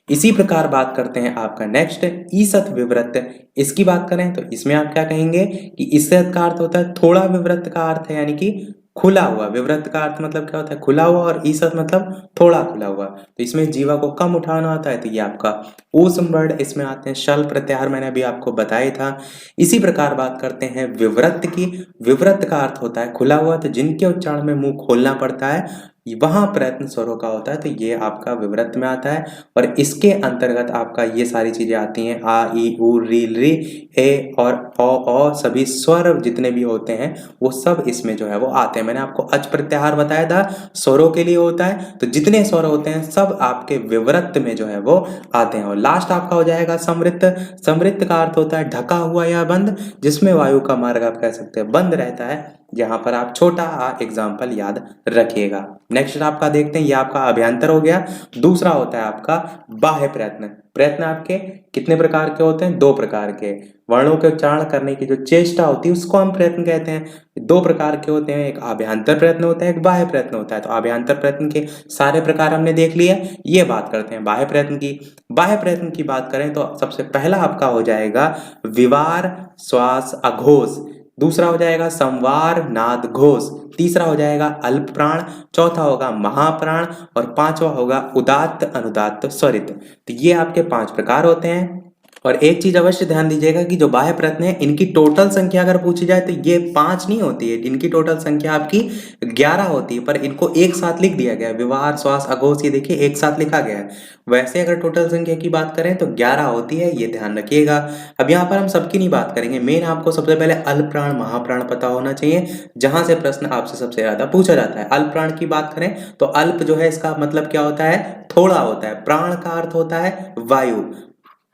इसी प्रकार बात करते हैं आपका नेक्स्ट ईसत विवृत। इसकी बात करें तो इसमें आप क्या कहेंगे कि ईसत का अर्थ होता है थोड़ा, विवृत का अर्थ है यानी कि खुला हुआ। विवृत का अर्थ मतलब क्या होता है, खुला हुआ, और ईसत मतलब थोड़ा खुला हुआ। तो इसमें जीवा को कम उठाना होता है, तो ये आपका ऊष्म वर्ण इसमें आते हैं। शल प्रत्याहार मैंने अभी आपको बताया था। इसी प्रकार बात करते हैं विवृत की। विवृत का अर्थ होता है खुला हुआ, तो जिनके उच्चारण में मुंह खोलना पड़ता है वहां प्रयत्न स्वरों का होता है, तो ये आपका विवृत में आता है। और इसके अंतर्गत आपका ये सारी चीजें आती हैं आ ई उ री री ए और ओ, सभी स्वर जितने भी होते हैं वो सब इसमें जो है वो आते हैं। मैंने आपको अच प्रत्याहार बताया था स्वरों के लिए होता है, तो जितने स्वर होते हैं सब आपके विवृत में जो है वो आते हैं। और लास्ट आपका हो जाएगा समृद्ध। समृद्ध का अर्थ होता है ढका हुआ या बंद, जिसमें वायु का मार्ग आप कह सकते हैं बंद रहता है। यहाँ पर आप छोटा एग्जाम्पल याद रखिएगा। नेक्स्ट आपका देखते हैं, ये आपका अभ्यंतर हो गया। दूसरा होता है आपका बाह्य प्रयत्न। प्रयत्न आपके कितने प्रकार के होते हैं, 2 प्रकार के। वर्णों के उच्चारण करने की जो चेष्टा होती है उसको हम प्रयत्न कहते हैं। 2 प्रकार के होते हैं, एक अभ्यंतर प्रयत्न होता है, एक बाह्य प्रयत्न होता है। तो अभ्यंतर प्रयत्न के सारे प्रकार हमने देख लिए, ये बात करते हैं बाह्य प्रयत्न की। बाह्य प्रयत्न की बात करें तो सबसे पहला आपका हो जाएगा विवार श्वास अघोष, दूसरा हो जाएगा संवार नाद घोष, तीसरा हो जाएगा अल्प प्राण, चौथा होगा महाप्राण, और पांचवा होगा उदात्त अनुदात्त स्वरित। तो ये आपके 5 प्रकार होते हैं। और एक चीज अवश्य ध्यान दीजिएगा कि जो बाह्य प्रयत्न है इनकी टोटल संख्या अगर पूछी जाए तो ये 5 नहीं होती है, इनकी टोटल संख्या आपकी 11 होती है, पर इनको एक साथ लिख दिया गया है। विवार श्वास अघोष ये देखिए एक साथ लिखा गया है। वैसे अगर टोटल संख्या की बात करें तो 11 होती है, ये ध्यान रखिएगा। अब यहाँ पर हम सबकी नहीं बात करेंगे, मेन आपको सबसे पहले अल्प प्राण महाप्राण पता होना चाहिए, जहां से प्रश्न आपसे सबसे ज्यादा पूछा जाता है। अल्प प्राण की बात करें तो अल्प जो है इसका मतलब क्या होता है, थोड़ा होता है। प्राण का अर्थ होता है वायु,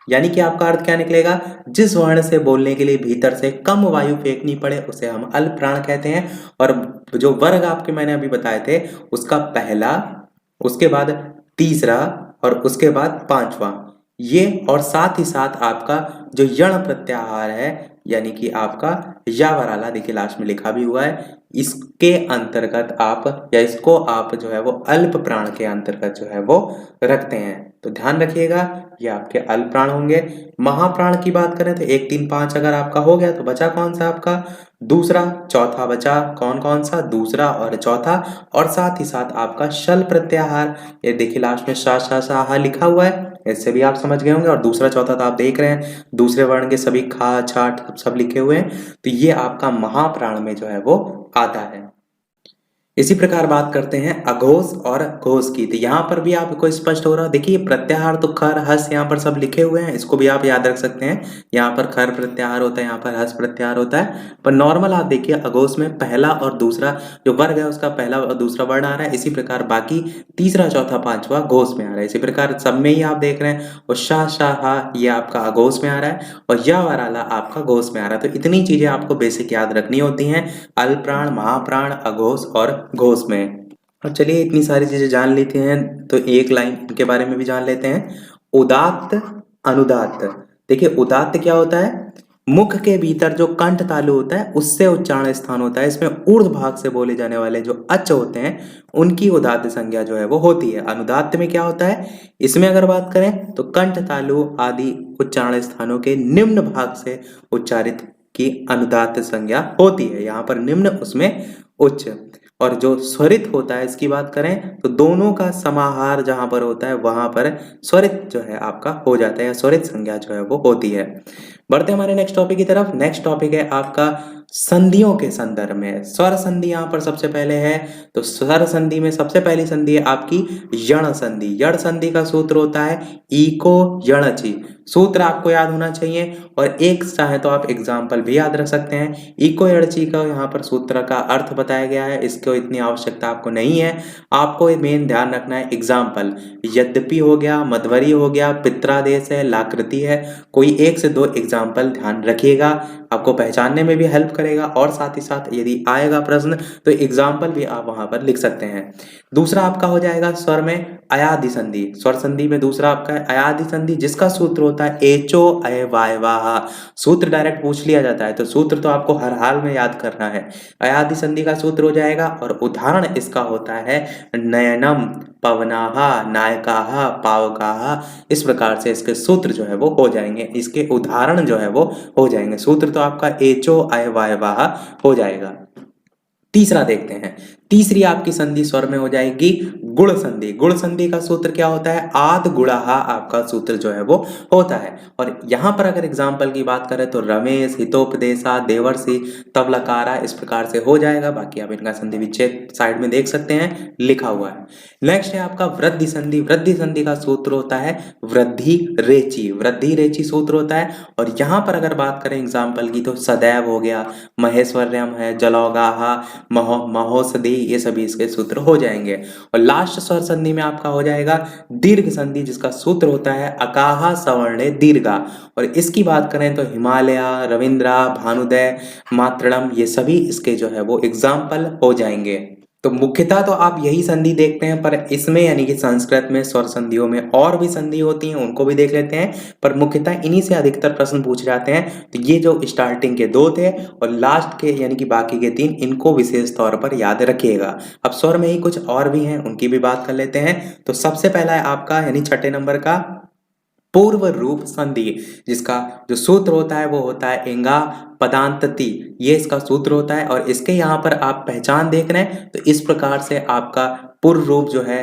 यानी कि आपका अर्थ क्या निकलेगा, जिस वर्ण से बोलने के लिए भीतर से कम वायु फेंकनी पड़े उसे हम अल्प प्राण कहते हैं। और जो वर्ग आपके मैंने अभी बताए थे उसका पहला, उसके बाद तीसरा और उसके बाद 5वां, ये और साथ ही साथ आपका जो यण प्रत्याहार है यानी कि आपका यावराला, देखिए लास्ट में लिखा भी हुआ है, इसके अंतर्गत आप या इसको आप जो है वो अल्प प्राण के अंतर्गत जो है वो रखते हैं। तो ध्यान रखिएगा ये आपके अल्प प्राण होंगे। महाप्राण की बात करें तो 1 3 5 अगर आपका हो गया तो बचा कौन सा आपका दूसरा, चौथा बचा कौन कौन सा दूसरा और चौथा, और साथ ही साथ आपका शल प्रत्याहार, ये देखिए लास्ट में शा शा सा हा लिखा हुआ है, इससे भी आप समझ गए होंगे। और दूसरा चौथा तो आप देख रहे हैं दूसरे वर्ण के सभी खा छा सब लिखे हुए हैं, तो ये आपका महाप्राण में जो है वो आता है। इसी प्रकार बात करते हैं अघोष और घोष की। तो यहाँ पर भी आपको स्पष्ट हो रहा है, देखिए प्रत्याहार तो खर हस यहाँ पर सब लिखे हुए हैं, इसको भी आप याद रख सकते हैं। यहाँ पर खर प्रत्याहार होता है, यहाँ पर हस प्रत्याहार होता है। पर नॉर्मल आप देखिए अघोष में पहला और दूसरा जो वर्ग है उसका पहला और दूसरा वर्ण आ रहा है, इसी प्रकार बाकी तीसरा चौथा पांचवा घोष में आ रहा है। इसी प्रकार सब में ही आप देख रहे हैं, और शाह शाह ये आपका अघोष में आ रहा है और या वाला आपका घोष में आ रहा है। तो इतनी चीजें आपको बेसिक याद रखनी होती हैं अल्प्राण, महाप्राण, अघोष और घोष में। और चलिए इतनी सारी चीजें जान लेते हैं तो एक लाइन के बारे में भी जान लेते हैं, उदात्त अनुदात्त। देखिए उदात्त क्या होता है, मुख के भीतर जो कंठ तालु होता है उससे उच्चारण स्थान होता है, इसमें ऊर्ध्व भाग से बोले जाने वाले जो अच होते हैं उनकी उदात्त संज्ञा जो है वो होती है। अनुदात्त में क्या होता है, इसमें अगर बात करें तो कंठ तालु आदि उच्चारण स्थानों के निम्न भाग से उच्चारित की अनुदात्त संज्ञा होती है। यहाँ पर निम्न उसमें उच्च, और जो स्वरित होता है इसकी बात करें तो दोनों का समाहार जहां पर होता है वहां पर स्वरित जो है आपका हो जाता है, या स्वरित संज्ञा जो है वो होती है। बढ़ते हैं हमारे नेक्स्ट टॉपिक की तरफ। नेक्स्ट टॉपिक है आपका संधियों के संदर्भ में। स्वर संधि यहाँ पर सबसे पहले है, तो स्वर संधि में सबसे पहली संधि है आपकी यण संधि। यण संधि का सूत्र होता है इको यणचि। सूत्र आपको याद होना चाहिए, और एक चाहे तो आप एग्जाम्पल भी याद रख सकते हैं। इको यणचि का यहाँ पर सूत्र का अर्थ बताया गया है, इसको इतनी आवश्यकता आपको नहीं है। आपको मेन ध्यान रखना है एग्जाम्पल, यद्यपि हो गया, मध्वरी हो गया, पित्रादेश है, लाकृति है, कोई 1 से 2 एग्जाम्पल ध्यान रखिएगा, आपको पहचानने में भी हेल्प करेगा। और साथ ही साथ यदि आएगा प्रश्न तो एग्जाम्पल भी आप वहां पर लिख सकते हैं। दूसरा आपका हो जाएगा स्वर में अयादि संधि। स्वर संधि में दूसरा आपका है अयादि संधि, जिसका सूत्र होता है एचो अय वाय वाह। सूत्र डायरेक्ट पूछ लिया जाता है तो सूत्र तो आपको हर हाल में याद करना है। अयादि संधि का सूत्र हो जाएगा, और उदाहरण इसका होता है नयनम, पवनाहा, नायकाहा, पावकाहा। इस प्रकार से इसके सूत्र जो है वो हो जाएंगे, इसके उदाहरण जो है वो हो जाएंगे। सूत्र तो आपका एचो अय वाय वाह हो जाएगा। तीसरा देखते हैं, तीसरी आपकी संधि स्वर में हो जाएगी गुण संधि। गुण संधि का सूत्र क्या होता है, आद गुणाहा आपका सूत्र जो है वो होता है। और यहाँ पर अगर एग्जाम्पल की बात करें तो रमेश, हितोपदेशा, देवर्षि, तबलकारा, इस प्रकार से हो जाएगा। बाकी आप इनका संधि विच्छेद साइड में देख सकते हैं, लिखा हुआ है। नेक्स्ट है आपका वृद्धि संधि। वृद्धि संधि का सूत्र होता है वृद्धि रेची। वृद्धि रेची सूत्र होता है। और यहाँ पर अगर बात करें एग्जाम्पल की तो सदैव हो गया, महेश्वर्यम है, जलौगाहा, महोषधि, ये सभी इसके सूत्र हो जाएंगे। और लास्ट स्वर संधि में आपका हो जाएगा दीर्घ संधि, जिसका सूत्र होता है अकाहा सवर्णे दीर्घा। और इसकी बात करें तो हिमालय, रविंद्रा, भानुदय, मातृम, ये सभी इसके जो है वो एग्जाम्पल हो जाएंगे। तो मुख्यतः तो आप यही संधि देखते हैं, पर इसमें यानी कि संस्कृत में स्वर संधियों में और भी संधि होती हैं, उनको भी देख लेते हैं। पर मुख्यतः इन्हीं से अधिकतर प्रश्न पूछ जाते हैं। तो ये जो स्टार्टिंग के 2 थे और लास्ट के यानी कि बाकी के 3, इनको विशेष तौर पर याद रखिएगा। अब स्वर में ही कुछ और भी हैं, उनकी भी बात कर लेते हैं। तो सबसे पहला है आपका यानी 6ठे नंबर का पूर्व रूप संधि, जिसका जो सूत्र होता है वो होता है इंगा पदांतति, ये इसका सूत्र होता है। और इसके यहाँ पर आप पहचान देख रहे हैं तो इस प्रकार से आपका पूर्व रूप जो है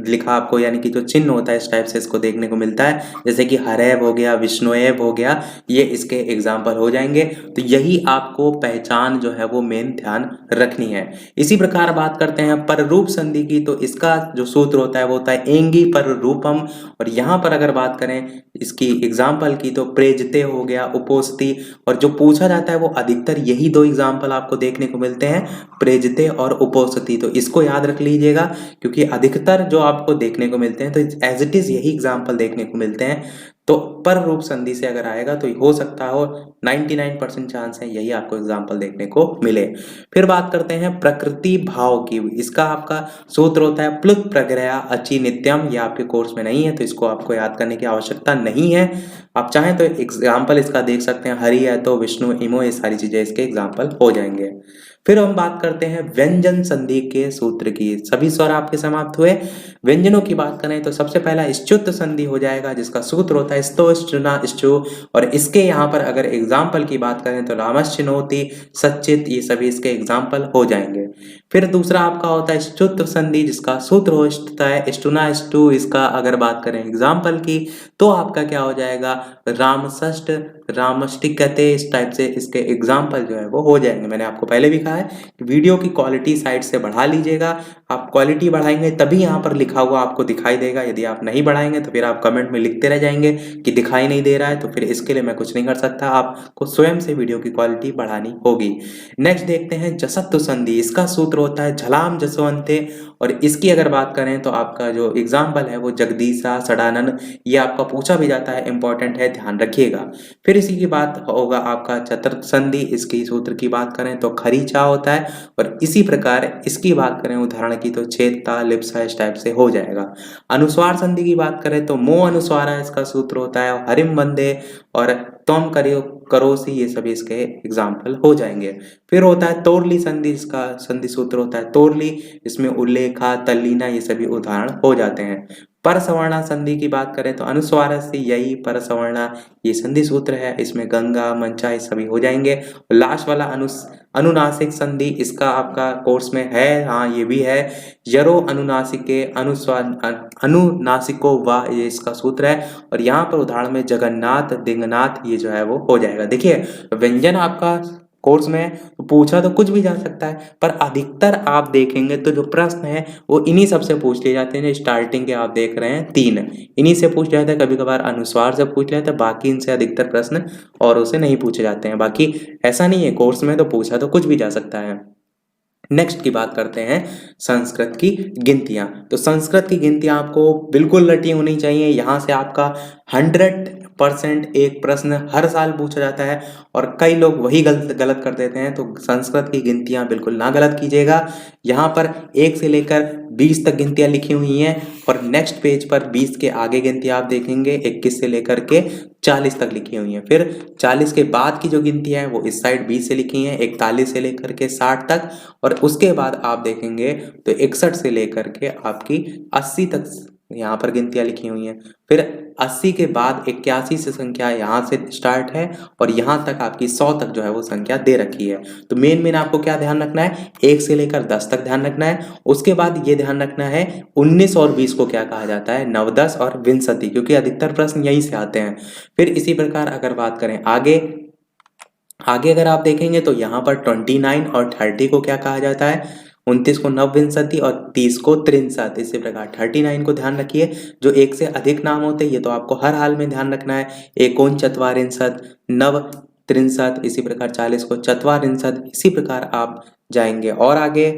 लिखा आपको, यानी कि जो चिन्ह होता है इस टाइप से इसको देखने को मिलता है, जैसे कि हरैव हो गया, विष्णुएव हो गया, ये इसके एग्जाम्पल हो जाएंगे। तो यही आपको पहचान जो है वो मेन ध्यान रखनी है। इसी प्रकार बात करते हैं पर रूप संधि की, तो इसका जो सूत्र होता है वो होता है एंगी पर रूपम। और यहाँ पर अगर बात करें इसकी एग्जाम्पल की तो प्रेजते हो गया, उपोस्ति, और जो पूछा जाता है वो अधिकतर यही 2 एग्जाम्पल आपको देखने को मिलते हैं, प्रेजते और उपोस्ति। तो इसको याद रख लीजिएगा, क्योंकि अधिकतर जो आपको देखने को मिलते हैं तो एज इट इज यही एग्जाम्पल देखने को मिलते हैं। तो पर रूप संधि से अगर आएगा तो हो सकता हो 99% चांस है यही आपको एग्जाम्पल देखने को मिले। फिर बात करते हैं प्रकृति भाव की। इसका आपका सूत्र होता है प्लुत प्रग्रह अचि नित्यम। ये आपके कोर्स में नहीं है तो इसको आपको याद करने की आवश्यकता नहीं है। आप चाहें तो एग्जाम्पल इसका देख सकते हैं, हरि है तो विष्णु इमो, ये सारी चीजें इसके एग्जाम्पल हो जाएंगे। फिर हम बात करते हैं व्यंजन संधि के सूत्र की। सभी स्वर आपके समाप्त हुए। व्यंजनों की बात करें तो सबसे पहला च्युत संधि हो जाएगा जिसका सूत्र होता है स्तो स्टुना स्चु। और इसके यहाँ पर अगर एग्जाम्पल की बात करें तो रामश्चिनोति सच्चित, ये सभी इसके एग्जाम्पल हो जाएंगे। फिर दूसरा आपका होता है च्युत संधि जिसका सूत्र होता है स्टुना स्टु। इसका अगर बात करें एग्जाम्पल की तो आपका क्या हो जाएगा रामषष्ठ रामष्टिकते, इस टाइप से इसके एग्जाम्पल जो है वो हो जाएंगे। मैंने आपको पहले भी कहा है कि वीडियो की क्वालिटी साइड से बढ़ा लीजिएगा। आप क्वालिटी बढ़ाएंगे तभी यहाँ पर लिखा हुआ आपको दिखाई देगा। यदि आप नहीं बढ़ाएंगे तो फिर आप कमेंट में लिखते रह जाएंगे कि दिखाई नहीं दे रहा है, तो फिर इसके लिए मैं कुछ नहीं कर सकता। आपको स्वयं से वीडियो की क्वालिटी बढ़ानी होगी। नेक्स्ट देखते हैं जसत्व संधि। इसका सूत्र होता है झलाम जसवंते। और इसकी अगर बात करें तो आपका जो एग्जाम्पल है वो जगदीशा सडानन, ये आपका पूछा भी जाता है, इंपॉर्टेंट है, ध्यान रखिएगा। फिर इसी की बात होगा आपका चतुर्थ संधि। इसकी सूत्र की बात करें तो खरीचा होता है। और इसी प्रकार इसकी बात करें उदाहरण की तो छेदता लिप्सा, इस टाइप से हो जाएगा। अनुस्वार संधि की बात करें तो मो अनुस्वारा इसका सूत्र होता है हरिम बंदे और तुम करो करोसी, ये सभी इसके एग्जाम्पल हो जाएंगे। फिर होता है तोरली संधि। इसका संधि सूत्र होता है तोरली। इसमें उल्लेखा तल्लीना ये सभी उदाहरण हो जाते हैं। परसवर्णा संधि की बात करें तो अनुस्वार से यही परसवर्णा, ये संधि सूत्र है। इसमें गंगा मंचा ये सभी हो जाएंगे। लास्ट वाला अनुनासिक संधि, इसका आपका कोर्स में है, हाँ ये भी है, यरो अनुनासिके अनुनासिको वा, ये इसका सूत्र है। और यहाँ पर उदाहरण में जगन्नाथ दिंगनाथ ये जो है वो हो जाएगा। देखिए व्यंजन आपका कोर्स में पूछा तो कुछ भी जा सकता है, पर अधिकतर आप देखेंगे तो जो प्रश्न है वो इन्हीं सबसे पूछ लिए जाते हैं। स्टार्टिंग के आप देख रहे हैं 3, इन्हीं से पूछ जाते हैं। कभी कभार अनुस्वार से पूछ लेते हैं, बाकी इनसे अधिकतर प्रश्न और उसे नहीं पूछे जाते हैं। बाकी ऐसा नहीं है, कोर्स में तो पूछा तो कुछ भी जा सकता है। नेक्स्ट की बात करते हैं संस्कृत की गिनतियां। तो संस्कृत की गिनतियां आपको बिल्कुल रटी होनी चाहिए। यहाँ से आपका 100% एक प्रश्न हर साल पूछा जाता है और कई लोग वही गलत कर देते हैं। तो संस्कृत की गिनतियां बिल्कुल ना गलत कीजिएगा। यहाँ पर 1 से लेकर 20 तक गिनतियां लिखी हुई हैं और नेक्स्ट पेज पर 20 के आगे गिनतियां आप देखेंगे 21 से लेकर के 40 तक लिखी हुई हैं। फिर 40 के बाद की जो गिनतियां हैं वो इस साइड 20 से लिखी हैं, 41 से लेकर के 60 तक। और उसके बाद आप देखेंगे तो 61 से लेकर के आपकी 80 तक यहाँ पर गिनतियां लिखी हुई हैं। फिर 80 के बाद 81 से संख्या यहाँ से स्टार्ट है और यहाँ तक आपकी 100 तक जो है वो संख्या दे रखी है। तो मेन आपको क्या ध्यान रखना है, 1 से लेकर 10 तक ध्यान रखना है। उसके बाद ये ध्यान रखना है 19 और 20 को क्या कहा जाता है, नवदस और विंशति, क्योंकि अधिकतर प्रश्न यहीं से आते हैं। फिर इसी प्रकार अगर बात करें आगे अगर आप देखेंगे तो यहाँ पर 29 और 30 को क्या कहा जाता है, 29 को नवविंशति और 30 को त्रिंशत। इसी प्रकार 39 को ध्यान रखिए। जो 1 से अधिक नाम होते हैं ये तो आपको हर हाल में ध्यान रखना है। एकोनचत्वारिंशत नव त्रिंशत, इसी प्रकार 40 को चत्वारिंशत। इसी प्रकार आप जाएंगे और आगे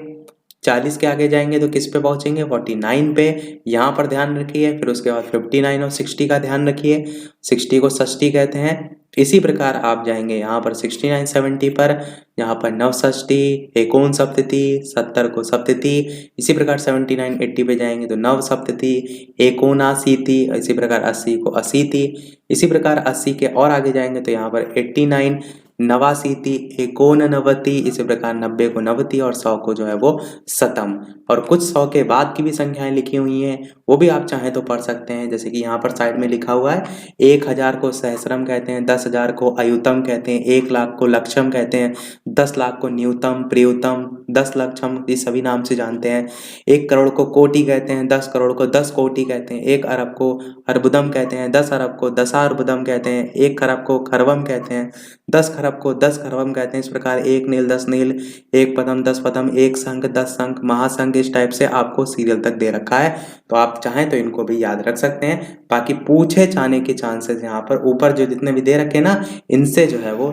40 के आगे जाएंगे तो किस पे पहुंचेंगे, 49 पे। यहाँ पर ध्यान रखिए। फिर उसके बाद 59 और 60 का ध्यान रखिए। 60 को षष्ठी कहते हैं। इसी प्रकार आप जाएंगे यहाँ पर 69 70 पर, यहाँ पर नवषष्ठी, एकोन सप्तति, 70 को सप्तति। इसी प्रकार 79 80 पे जाएंगे तो नव सप्तति, एकोनाशीति। इसी प्रकार 80 को अशीति। इसी प्रकार 80 के और आगे जाएंगे तो यहाँ पर 89 नवाशीति, एकोननवति। इसी प्रकार 90 को नवति और 100 को जो है वो शतम। और कुछ 100 के बाद की भी संख्याएं लिखी हुई हैं, वो भी आप चाहें तो पढ़ सकते हैं। जैसे कि यहाँ पर साइड में लिखा हुआ है 1000 को सहस्रम कहते हैं, 10,000 को अयुतम कहते हैं, 1 लाख को लक्षम कहते हैं, 10 लाख को न्यूतम प्रियुतम, 10 लक्षम ये सभी नाम से जानते हैं। 1 करोड़ को कोटि कहते हैं, 10 करोड़ को 10 कोटि कहते हैं, 1 अरब को अर्बुदम कहते हैं, 10 अरब को दशार्बुदम कहते हैं, 1 खरब को खरवम कहते हैं, 10 खरब को 10 खरवम कहते हैं। इस प्रकार 1 नील 10 नील, 1 पदम 10 पदम, 1 संख 10 संख, महासंख, इस टाइप से आपको सीरियल तक दे रखा है। तो आप चाहें तो इनको भी याद रख सकते हैं। बाकी पूछे जाने के चांसेस यहाँ पर ऊपर जो जितने भी दे रखे ना, इनसे जो है वो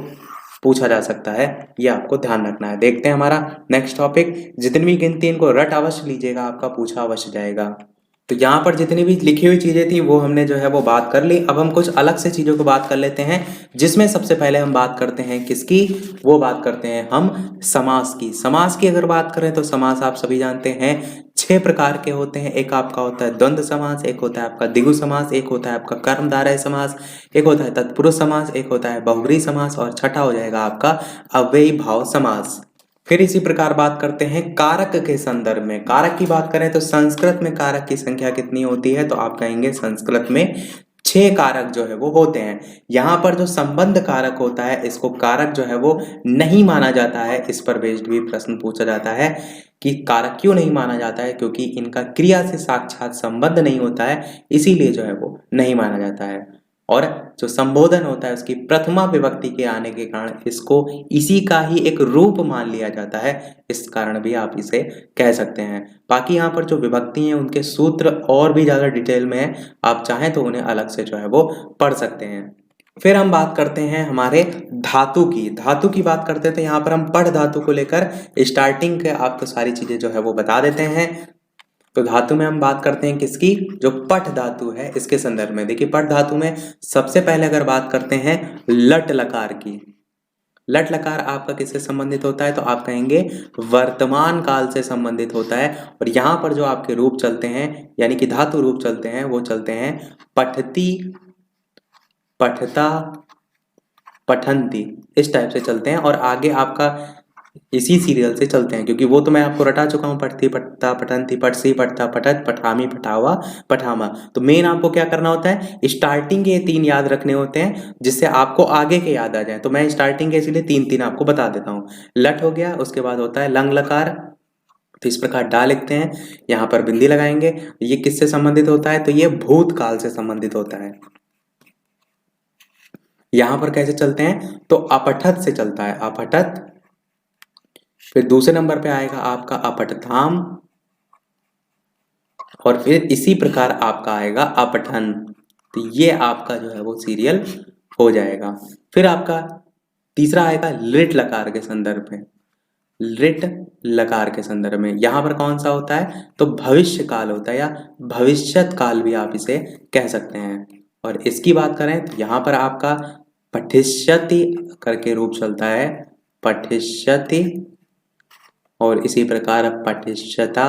पूछा जा सकता है, ये आपको ध्यान रखना है। देखते हैं हमारा नेक्स्ट टॉपिक। जितनी भी गिनती इनको रट अवश्य लीजिएगा, आपका पूछा अवश्य जाएगा। तो यहाँ पर जितनी भी लिखी हुई चीज़ें थी वो हमने जो है वो बात कर ली। अब हम कुछ अलग से चीज़ों को बात कर लेते हैं, जिसमें सबसे पहले हम बात करते हैं किसकी, वो बात करते हैं हम समास की। समास की अगर बात करें तो समास आप सभी जानते हैं 6 प्रकार के होते हैं। एक आपका होता है द्वंद्व समास, एक होता है आपका द्विगु समास, एक होता है आपका कर्मधारय समास, एक होता है तत्पुरुष समास, एक होता है बहुव्रीहि समास और छठा हो जाएगा आपका अव्ययी भाव समास। फिर इसी प्रकार बात करते हैं कारक के संदर्भ में। कारक की बात करें तो संस्कृत में कारक की संख्या कितनी होती है, तो आप कहेंगे संस्कृत में 6 कारक जो है वो होते हैं। यहाँ पर जो संबंध कारक होता है इसको कारक जो है वो नहीं माना जाता है। इस पर बेस्ड भी प्रश्न पूछा जाता है कि कारक क्यों नहीं माना जाता है, क्योंकि इनका क्रिया से साक्षात संबंध नहीं होता है, इसीलिए जो है वो नहीं माना जाता है। और जो संबोधन होता है उसकी प्रथमा विभक्ति के आने के कारण इसको इसी का ही एक रूप मान लिया जाता है, इस कारण भी आप इसे कह सकते हैं। बाकी यहाँ पर जो विभक्ति हैं उनके सूत्र और भी ज़्यादा डिटेल में है, आप चाहें तो उन्हें अलग से जो है वो पढ़ सकते हैं। फिर हम बात करते हैं हमारे धातु की। धातु की बात करते हैं तो यहाँ पर हम पढ़ धातु को लेकर स्टार्टिंग के आपको सारी चीज़ें जो है वो बता देते हैं। तो धातु में हम बात करते हैं किसकी, जो पठ धातु है इसके संदर्भ में। देखिए पठ धातु में सबसे पहले अगर बात करते हैं लट लकार की। लट लकार आपका किससे संबंधित होता है, तो आप कहेंगे वर्तमान काल से संबंधित होता है। और यहाँ पर जो आपके रूप चलते हैं यानी कि धातु रूप चलते हैं वो चलते हैं पठती, पठता, पठंती, इस टाइप से चलते हैं। और आगे आपका इसी सीरियल से चलते हैं, क्योंकि वो तो मैं आपको रटा चुका हूँ, पठती, पठता, पठंती, पठसी, पठता, पठत, पठामी, पठावा, पठामा। तो मेन आपको क्या करना होता है, स्टार्टिंग के 3 याद रखने होते हैं जिससे आपको आगे के याद आ जाए। तो मैं स्टार्टिंग के इसलिए 3 आपको बता देता हूँ। लट हो गया, उसके बाद होता है लंग लकार, तो इस प्रकार डा लिखते हैं, यहाँ पर बिंदी लगाएंगे। ये किससे संबंधित होता है, तो ये भूतकाल से संबंधित होता है। यहाँ पर कैसे चलते हैं, तो अपठत से चलता है, अपठत। फिर दूसरे नंबर पे आएगा आपका अपठधाम, और फिर इसी प्रकार आपका आएगा अपठन। तो ये आपका जो है वो सीरियल हो जाएगा। फिर आपका तीसरा आएगा लिट लकार के संदर्भ में। लिट लकार के संदर्भ में यहाँ पर कौन सा होता है, तो भविष्य काल होता है, या भविष्यत काल भी आप इसे कह सकते हैं। और इसकी बात करें तो यहाँ पर आपका पठिष्यति करके रूप चलता है, पठिष्यति, और इसी प्रकार पठिष्यता,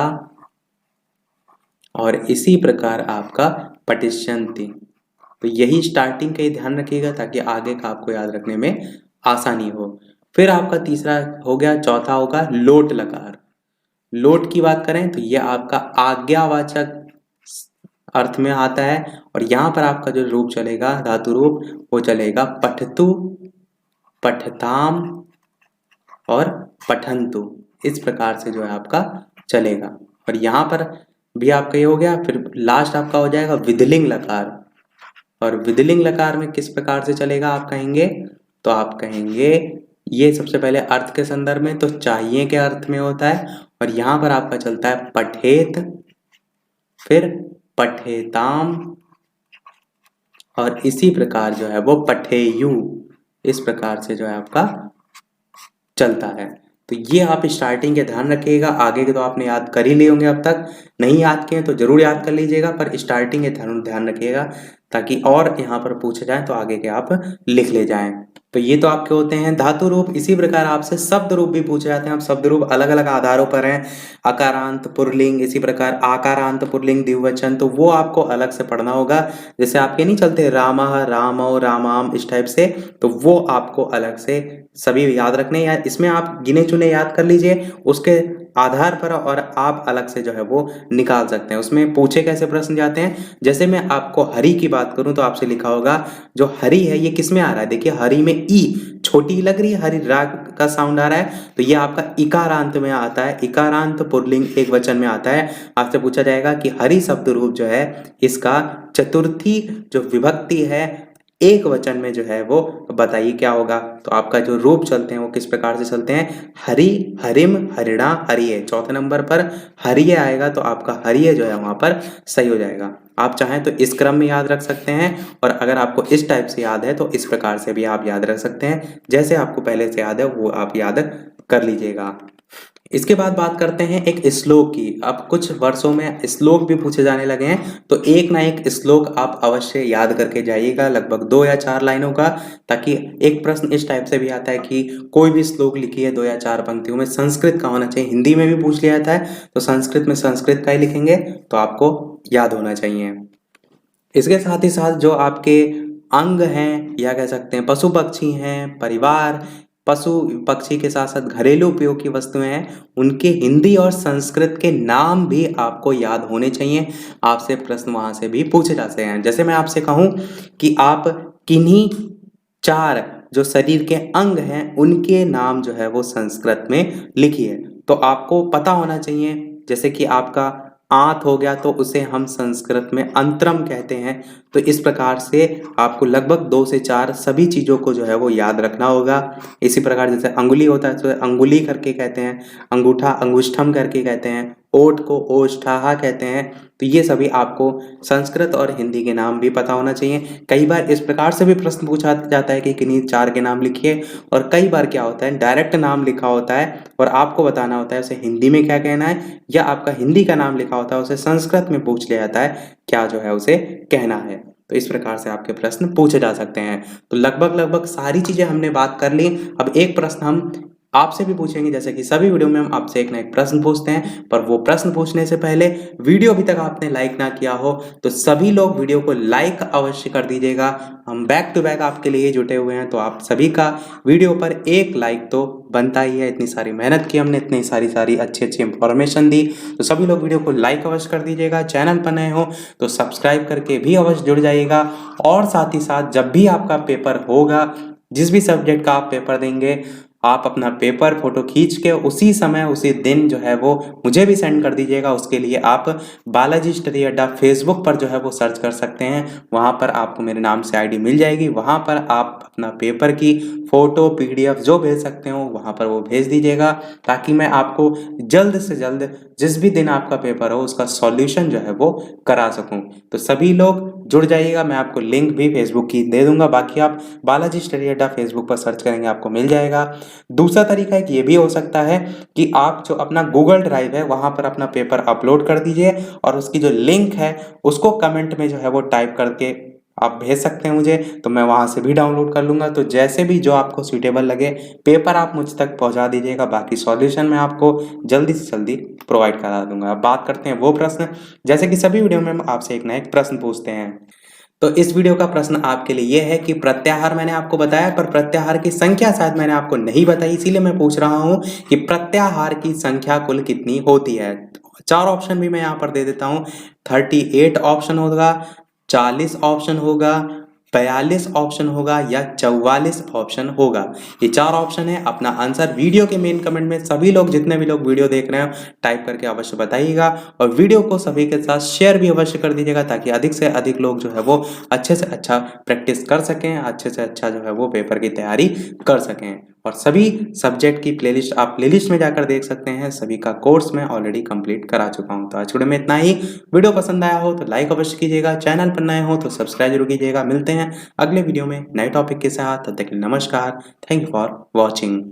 और इसी प्रकार आपका पठिष्यन्ति। तो यही स्टार्टिंग का ही ध्यान रखिएगा ताकि आगे का आपको याद रखने में आसानी हो। फिर आपका तीसरा हो गया, चौथा होगा लोट लकार। लोट की बात करें तो यह आपका आज्ञावाचक अर्थ में आता है, और यहाँ पर आपका जो रूप चलेगा धातु रूप वो चलेगा पठतु, पठताम और पठंतु, इस प्रकार से जो है आपका चलेगा। और यहाँ पर भी आपका ये हो गया। फिर लास्ट आपका हो जाएगा विधिलिंग लकार, और विधिलिंग लकार में किस प्रकार से चलेगा आप कहेंगे, तो आप कहेंगे ये सबसे पहले अर्थ के संदर्भ में तो चाहिए के अर्थ में होता है, और यहाँ पर आपका चलता है पठेत, फिर पठेताम, और इसी प्रकार जो है वो पठेयु, इस प्रकार से जो है आपका चलता है। तो ये आप स्टार्टिंग के ध्यान रखिएगा, आगे के तो आपने याद कर ही लिए होंगे, अब तक नहीं याद किए तो जरूर याद कर लीजिएगा, पर स्टार्टिंग के ध्यान रखिएगा ताकि और यहाँ पर पूछे जाए तो आगे के आप लिख ले जाएं। तो ये तो आपके होते हैं धातु रूप। इसी प्रकार आपसे शब्द रूप भी पूछे जाते हैं। अब शब्द रूप अलग अलग आधारों पर हैं, अकारांत पुल्लिंग, इसी प्रकार आकारांत पुल्लिंग द्विवचन, तो वो आपको अलग से पढ़ना होगा। जैसे आपके नहीं चलते रामः, रामौ, रामाम, इस टाइप से, तो वो आपको अलग से सभी याद रखने, या इसमें आप गिने चुने याद कर लीजिए, उसके आधार पर और आप अलग से जो है वो निकाल सकते हैं। उसमें पूछे कैसे प्रश्न जाते हैं, जैसे मैं आपको हरि की बात करूं तो आपसे लिखा होगा जो हरि है ये किस में आ रहा है, देखिए हरि में ई छोटी लग रही है, हरि राग का साउंड आ रहा है, तो ये आपका इकारांत में आता है, इकारांत पुल्लिंग एक वचन में आता है। आपसे पूछा जाएगा कि हरि शब्द रूप जो है इसका चतुर्थी जो विभक्ति है एक वचन में जो है वो बताइए क्या होगा। तो आपका जो रूप चलते हैं वो किस प्रकार से चलते हैं, हरि, हरिम, हरिणा, हरिये। चौथे नंबर पर हरिये आएगा तो आपका हरिये जो है वहां पर सही हो जाएगा। आप चाहें तो इस क्रम में याद रख सकते हैं, और अगर आपको इस टाइप से याद है तो इस प्रकार से भी आप याद रख सकते हैं। जैसे आपको पहले से याद है वो आप याद कर लीजिएगा। इसके बाद बात करते हैं एक श्लोक की। अब कुछ वर्षों में श्लोक भी पूछे जाने लगे हैं, तो एक ना एक श्लोक आप अवश्य याद करके जाइएगा, लगभग 2 या 4 लाइनों का, ताकि एक प्रश्न इस टाइप से भी आता है कि कोई भी श्लोक लिखिए 2 या 4 पंक्तियों में, संस्कृत का होना चाहिए। हिंदी में भी पूछ लिया जाता है, तो संस्कृत में संस्कृत का ही लिखेंगे, तो आपको याद होना चाहिए। इसके साथ ही साथ जो आपके अंग हैं या कह सकते हैं पशु पक्षी हैं, परिवार, पशु पक्षी के साथ साथ घरेलू उपयोग की वस्तुएं हैं, उनके हिंदी और संस्कृत के नाम भी आपको याद होने चाहिए। आपसे प्रश्न वहां से भी पूछे जा सकते हैं। जैसे मैं आपसे कहूं कि आप किन्हीं 4 जो शरीर के अंग हैं उनके नाम जो है वो संस्कृत में लिखिए, तो आपको पता होना चाहिए। जैसे कि आपका आंत हो गया, तो उसे हम संस्कृत में अंतरम कहते हैं। तो इस प्रकार से आपको लगभग 2 से 4 सभी चीज़ों को जो है वो याद रखना होगा। इसी प्रकार जैसे अंगुली होता है तो अंगुली करके कहते हैं, अंगूठा अंगुष्ठम करके कहते हैं, ओठ को ओष्ठाहा कहते हैं। तो ये सभी आपको संस्कृत और हिंदी के नाम भी पता होना चाहिए। कई बार इस प्रकार से भी प्रश्न पूछा जाता है कि किन्हीं 4 के नाम लिखिए, और कई बार क्या होता है डायरेक्ट नाम लिखा होता है और आपको बताना होता है उसे हिंदी में क्या कहना है, या आपका हिंदी का नाम लिखा होता है उसे संस्कृत में पूछ लिया जाता है क्या जो है उसे कहना है। तो इस प्रकार से आपके प्रश्न पूछे जा सकते हैं। तो लगभग सारी चीजें हमने बात कर ली। अब एक प्रश्न हम आपसे भी पूछेंगे, जैसे कि सभी वीडियो में हम आपसे एक ना एक प्रश्न पूछते हैं, पर वो प्रश्न पूछने से पहले वीडियो अभी तक आपने लाइक ना किया हो तो सभी लोग वीडियो को लाइक अवश्य कर दीजिएगा। हम बैक टू बैक आपके लिए जुटे हुए हैं, तो आप सभी का वीडियो पर एक लाइक तो बनता ही है। इतनी सारी मेहनत की हमने, इतनी सारी अच्छी इंफॉर्मेशन दी, तो सभी लोग वीडियो को लाइक अवश्य कर दीजिएगा। चैनल पर नए हो तो सब्सक्राइब करके भी अवश्य जुड़ जाइएगा। और साथ ही साथ जब भी आपका पेपर होगा, जिस भी सब्जेक्ट का आप पेपर देंगे, आप अपना पेपर फोटो खींच के उसी समय उसी दिन जो है वो मुझे भी सेंड कर दीजिएगा। उसके लिए आप बालाजी स्टडी अड्डा फेसबुक पर जो है वो सर्च कर सकते हैं, वहाँ पर आपको मेरे नाम से आईडी मिल जाएगी। वहाँ पर आप अपना पेपर की फोटो पीडीएफ जो भेज सकते हो वहाँ पर वो भेज दीजिएगा, ताकि मैं आपको जल्द से जल्द जिस भी दिन आपका पेपर हो उसका सॉल्यूशन जो है वो करा सकूं। तो सभी लोग जुड़ जाइएगा। मैं आपको लिंक भी फेसबुक की दे दूंगा, बाकी आप बालाजी स्टडी अड्डा फेसबुक पर सर्च करेंगे आपको मिल जाएगा। दूसरा तरीका एक ये भी हो सकता है कि आप जो अपना गूगल ड्राइव है वहां पर अपना पेपर अपलोड कर दीजिए, और उसकी जो लिंक है उसको कमेंट में जो है वो टाइप करके आप भेज सकते हैं मुझे, तो मैं वहां से भी डाउनलोड कर लूंगा। तो जैसे भी जो आपको सूटेबल लगे पेपर आप मुझ तक पहुंचा दीजिएगा, बाकी सॉल्यूशन मैं आपको जल्दी से जल्दी प्रोवाइड करा दूंगा। अब बात करते हैं वो प्रश्न, जैसे कि सभी वीडियो में हम आपसे एक ना एक प्रश्न पूछते हैं। तो इस वीडियो का प्रश्न आपके लिए यह है कि प्रत्याहार मैंने आपको बताया, पर प्रत्याहार की संख्या शायद मैंने आपको नहीं बताई, इसीलिए मैं पूछ रहा हूं कि प्रत्याहार की संख्या कुल कितनी होती है। 4 ऑप्शन भी मैं यहाँ पर दे देता हूँ। 38 ऑप्शन होगा, 40 ऑप्शन होगा, 42 ऑप्शन होगा, या 44 ऑप्शन होगा। ये 4 ऑप्शन है। अपना आंसर वीडियो के मेन कमेंट में सभी लोग, जितने भी लोग वीडियो देख रहे हैं, टाइप करके अवश्य बताइएगा, और वीडियो को सभी के साथ शेयर भी अवश्य कर दीजिएगा, ताकि अधिक से अधिक लोग जो है वो अच्छे से अच्छा प्रैक्टिस कर सकें, अच्छे से अच्छा जो है वो पेपर की तैयारी कर सकें। और सभी सब्जेक्ट की प्लेलिस्ट आप प्लेलिस्ट में जाकर देख सकते हैं, सभी का कोर्स मैं ऑलरेडी कंप्लीट करा चुका हूं। तो आज वीडियो में इतना ही। वीडियो पसंद आया हो तो लाइक अवश्य कीजिएगा, चैनल पर नए हो तो सब्सक्राइब जरूर कीजिएगा। मिलते हैं अगले वीडियो में नए टॉपिक के साथ, तब तक के लिए नमस्कार। Thank you for watching.